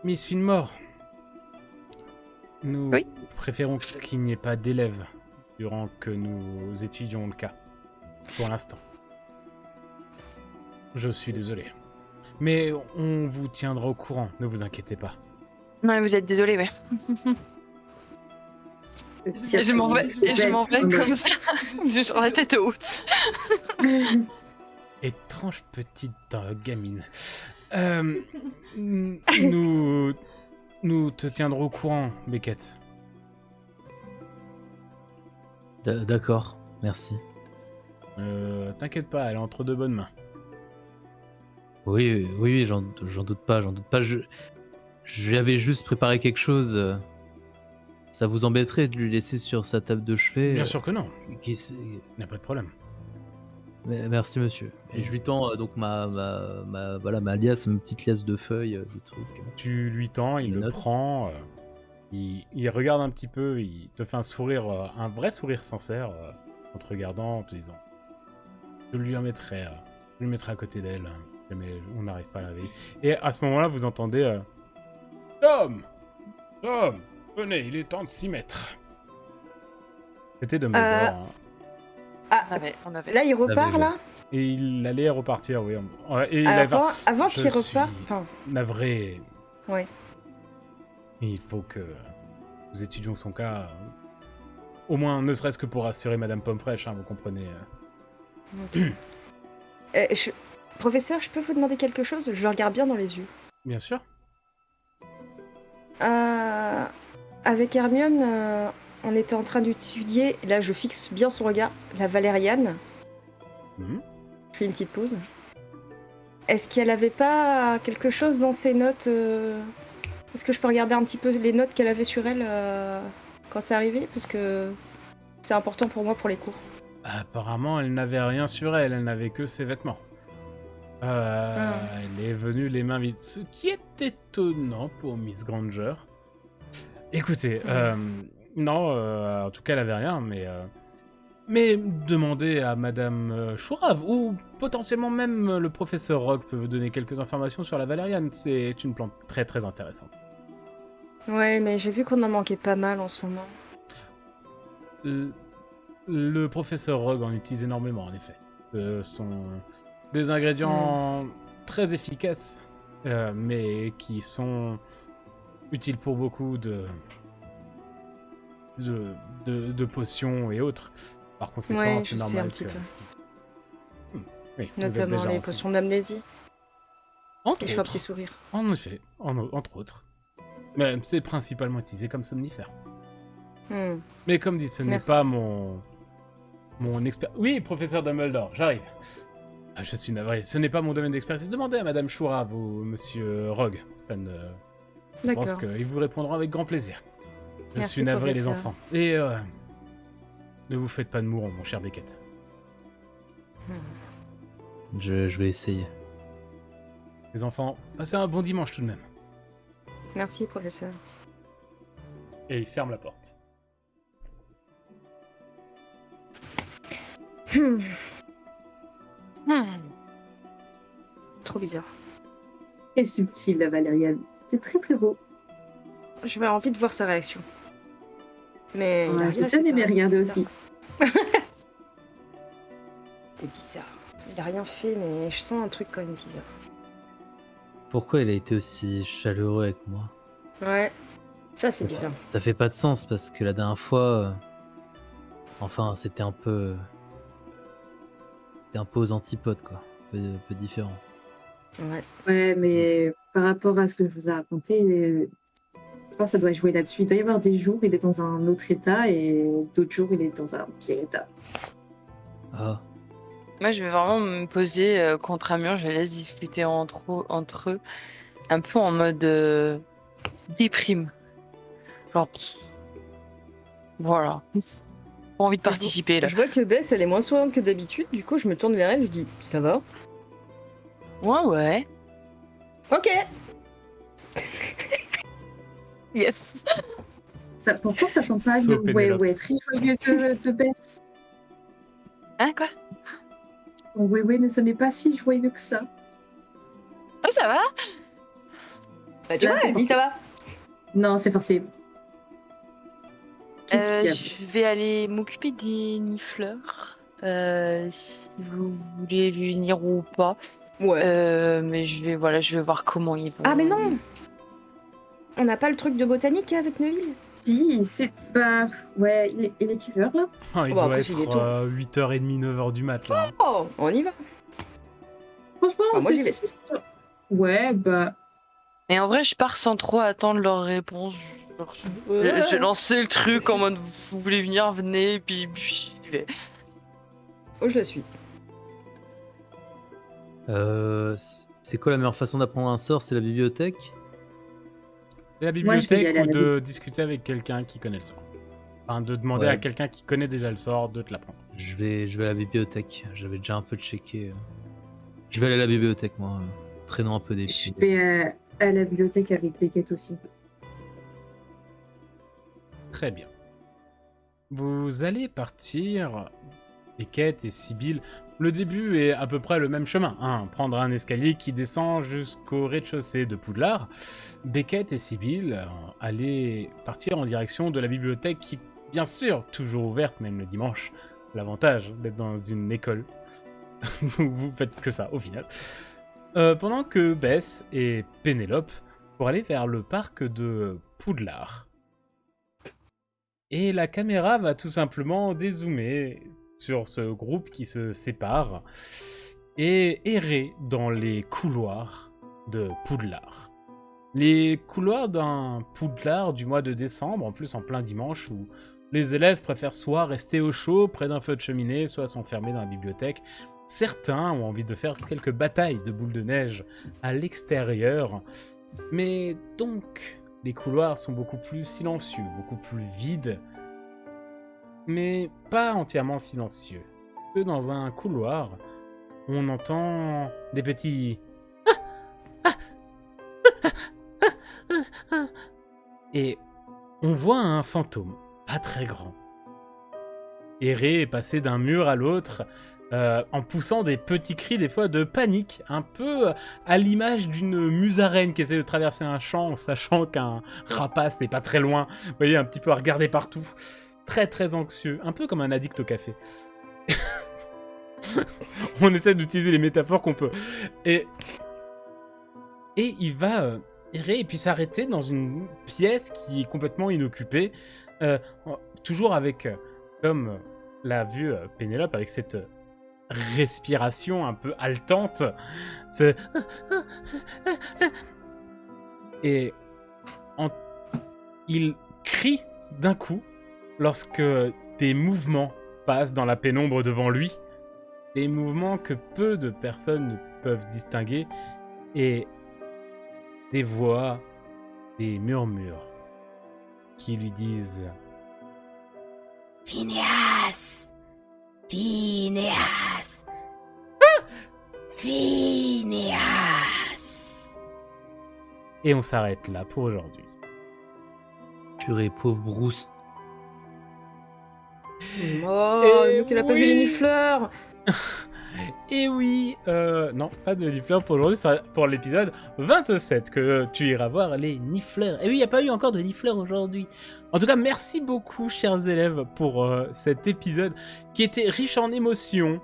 Miss Finmore, nous Oui. préférons qu'il n'y ait pas d'élèves durant que nous étudions le cas, pour l'instant. Je suis désolé. Mais on vous tiendra au courant, ne vous inquiétez pas. Non, vous êtes désolé, ouais. Je m'en vais comme ça, j'ai la tête haute. Étrange petite gamine. Nous te tiendrons au courant, Beckett. D'accord, merci. T'inquiète pas, elle est entre de bonnes mains. Oui, j'en doute pas. Je lui avais juste préparé quelque chose. Ça vous embêterait de lui laisser sur sa table de chevet Bien sûr que non, qui- il n'y a pas de problème. Merci monsieur. Et je lui tends donc ma liasse, ma petite liasse de feuilles, de trucs. Tu lui tends, il Une le note. prend, il regarde un petit peu, il te fait un sourire, un vrai sourire sincère, en te regardant, en te disant je lui mettrai à côté d'elle, mais on n'arrive pas à la veiller. Et à ce moment-là, vous entendez Tom, venez, il est temps de s'y mettre. C'était Dumbledore. Hein. On avait... Là, il repart, L'avais, là Et il allait repartir, oui. Et il avait... Avant Je qu'il suis reparte... Enfin, navré. ouais. Il faut que nous étudions son cas. Au moins, ne serait-ce que pour assurer Madame Pomme-Fraîche, hein, vous comprenez. Professeur, je peux vous demander quelque chose? Je le regarde bien dans les yeux. Bien sûr. Avec Hermione, on était en train d'étudier, là je fixe bien son regard, la Valériane. Mhm. Je fais une petite pause. Est-ce qu'elle avait pas quelque chose dans ses notes Est-ce que je peux regarder un petit peu les notes qu'elle avait sur elle quand c'est arrivé? Parce que c'est important pour moi pour les cours. Apparemment, elle n'avait rien sur elle, elle n'avait que ses vêtements. Elle est venue les mains vides, ce qui est étonnant pour Miss Granger. Écoutez, non, en tout cas, elle avait rien, mais demandez à Madame Chourave, ou potentiellement même le professeur Rogue peut vous donner quelques informations sur la valériane. C'est une plante très très intéressante. Ouais, mais j'ai vu qu'on en manquait pas mal en ce moment. Le professeur Rogue en utilise énormément, en effet. Ce sont des ingrédients très efficaces, mais qui sont utiles pour beaucoup de potions et autres. Par conséquent, Ouais, c'est je sais normal un petit que... peu. Oui, vous êtes Notamment déjà les renseigné. potions d'amnésie. Entre Et je fais un autres. petit sourire. En effet, entre autres. Mais c'est principalement utilisé comme somnifère. Mais comme dit, ce n'est Merci. pas mon expert... Oui, professeur Dumbledore, j'arrive. Ah, je suis navré, ce n'est pas mon domaine d'expertise. Demandez à Madame Chourave ou Monsieur Rogue. Ça ne... Je pense D'accord. qu'ils vous répondront avec grand plaisir. Je Merci, suis navré, les professeur. enfants. Et ne vous faites pas de mourant, mon cher Beckett. Je vais essayer. Les enfants, passez un bon dimanche tout de même. Merci, professeur. Et il ferme la porte. Trop bizarre. Très subtil, la Valériane. C'était très très beau. J'avais envie de voir sa réaction. Mais il a Ouais, rien j'ai bien fait, aimé c'est regarder bizarre. aussi. C'est bizarre. Il a rien fait, mais je sens un truc quand même bizarre. Pourquoi il a été aussi chaleureux avec moi? Ouais, ça c'est bizarre. Ça fait pas de sens parce que la dernière fois, enfin, c'était un peu aux antipodes, quoi. Un peu différent. Ouais. Ouais, mais par rapport à ce que je vous ai raconté, je pense que ça doit jouer là-dessus. Il doit y avoir des jours, il est dans un autre état et d'autres jours, il est dans un pire état. Ah, Moi, je vais vraiment me poser contre un mur, je les laisse discuter entre eux, un peu en mode déprime. Genre, voilà. Pas envie de participer là. Je vois que Bess, elle est moins souriante que d'habitude, du coup, je me tourne vers elle, je dis ça va? Ouais. Ok. Yes. Pourtant, ça sent pas So Pénélope. très joyeux de Bess. Hein, quoi? Ton ne sonnait pas si joyeux que ça. Oh, ça va? Bah, tu Là, vois, c'est elle dit forcé. ça va. Non, c'est forcé. Qu'est-ce qu'il y a? Je vais aller m'occuper des nifleurs. Si vous voulez venir ou pas. Ouais. Mais je vais voir comment ils vont. Ah, mais non! On n'a pas le truc de botanique avec Neuville? Si, c'est pas... Ouais, il est quelle heure, là? Il Bon, doit après, être il est tôt. 8h30, 9h du mat là. Oh, on y va. Franchement, Ah, moi, j'y vais. Ouais, bah... Et en vrai, je pars sans trop attendre leur réponse. Genre, j'ai lancé le truc en mode vous voulez venir, venez, puis j'y vais. Oh, je la suis. C'est quoi la meilleure façon d'apprendre un sort? C'est la bibliothèque? C'est la Moi, je vais y bibliothèque aller à ou la de discuter avec quelqu'un qui connaît le sort. Enfin, de demander Ouais. à quelqu'un qui connaît déjà le sort de te l'apprendre. Je vais à la bibliothèque. J'avais déjà un peu checké. Je vais aller à la bibliothèque, moi. Traînant un peu des Je pieds. vais à la bibliothèque avec Beckett aussi. Très bien. Vous allez partir, Beckett et Sibylle. Le début est à peu près le même chemin. Hein. Prendre un escalier qui descend jusqu'au rez-de-chaussée de Poudlard. Beckett et Sibylle allaient partir en direction de la bibliothèque qui, bien sûr, toujours ouverte, même le dimanche. L'avantage d'être dans une école. Vous faites que ça, au final. Pendant que Bess et Pénélope pour aller vers le parc de Poudlard. Et la caméra va tout simplement dézoomer sur ce groupe qui se sépare et errer dans les couloirs de Poudlard. Les couloirs d'un Poudlard du mois de décembre, en plus en plein dimanche, où les élèves préfèrent soit rester au chaud près d'un feu de cheminée, soit s'enfermer dans la bibliothèque. Certains ont envie de faire quelques batailles de boules de neige à l'extérieur, mais donc les couloirs sont beaucoup plus silencieux, beaucoup plus vides, mais pas entièrement silencieux. Que dans un couloir, on entend des petits et on voit un fantôme, pas très grand, errer et passer d'un mur à l'autre, en poussant des petits cris des fois de panique, un peu à l'image d'une musaraigne qui essaie de traverser un champ en sachant qu'un rapace n'est pas très loin. Vous voyez, un petit peu à regarder partout. Très très anxieux, un peu comme un addict au café. On essaie d'utiliser les métaphores qu'on peut. Et il va errer et puis s'arrêter dans une pièce qui est complètement inoccupée. Toujours avec, comme l'a vu Pénélope, avec cette respiration un peu haletante. Et il crie d'un coup lorsque des mouvements passent dans la pénombre devant lui. Des mouvements que peu de personnes ne peuvent distinguer. Et des voix, des murmures qui lui disent « Phineas! Phineas! Phineas !» Et on s'arrête là pour aujourd'hui. Purée, pauvre Bruce. Oh, Et donc elle a pas vu les nifleurs. Et oui, non, pas de nifleurs pour aujourd'hui, c'est pour l'épisode 27 que tu iras voir les nifleurs. Et oui, il n'y a pas eu encore de nifleurs aujourd'hui. En tout cas, merci beaucoup, chers élèves, pour cet épisode qui était riche en émotions.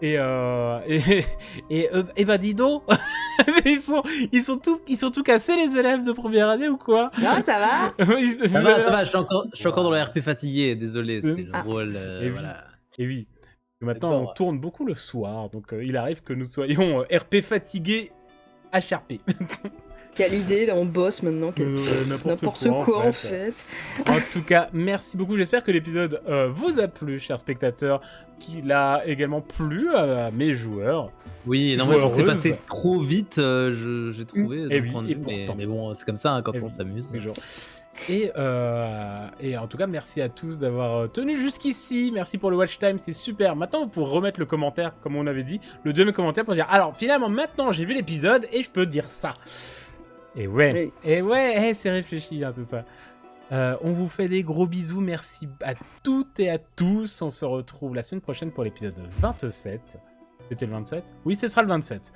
Et bah dis donc, ils sont tout cassés les élèves de première année ou quoi? Non, ça va. Ça va, je suis encore dans le RP fatigué, désolé, c'est le rôle. Et oui. Voilà. Et oui. Maintenant, on tourne beaucoup le soir, donc il arrive que nous soyons RP fatigués, HRP. Il y a l'idée, là, on bosse maintenant. N'importe quoi en fait. En tout cas, merci beaucoup. J'espère que l'épisode vous a plu, chers spectateurs, qu'il a également plu à mes joueurs. Oui, non, mais bon, c'est passé trop vite, j'ai trouvé. Et d'un oui, point de et vue, pourtant. mais bon, c'est comme ça hein, quand Et on oui, s'amuse. toujours. Et en tout cas, merci à tous d'avoir tenu jusqu'ici. Merci pour le watch time, c'est super. Maintenant, vous pouvez remettre le commentaire, comme on avait dit, le deuxième commentaire pour dire alors, finalement, maintenant, j'ai vu l'épisode et je peux dire ça. Et ouais, c'est réfléchi, hein, tout ça. On vous fait des gros bisous. Merci à toutes et à tous. On se retrouve la semaine prochaine pour l'épisode 27. C'était le 27 ? Oui, ce sera le 27.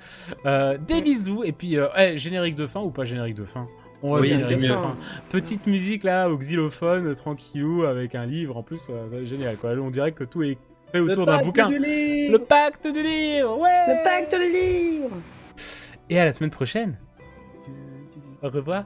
Des bisous. Et puis, générique de fin ou pas générique de fin ? On va générique de fin. Petite musique là, au xylophone, tranquillou, avec un livre en plus. Génial quoi. On dirait que tout est fait autour d'un bouquin. Le pacte du livre, ouais. Le pacte du livre. Et à la semaine prochaine. Au revoir.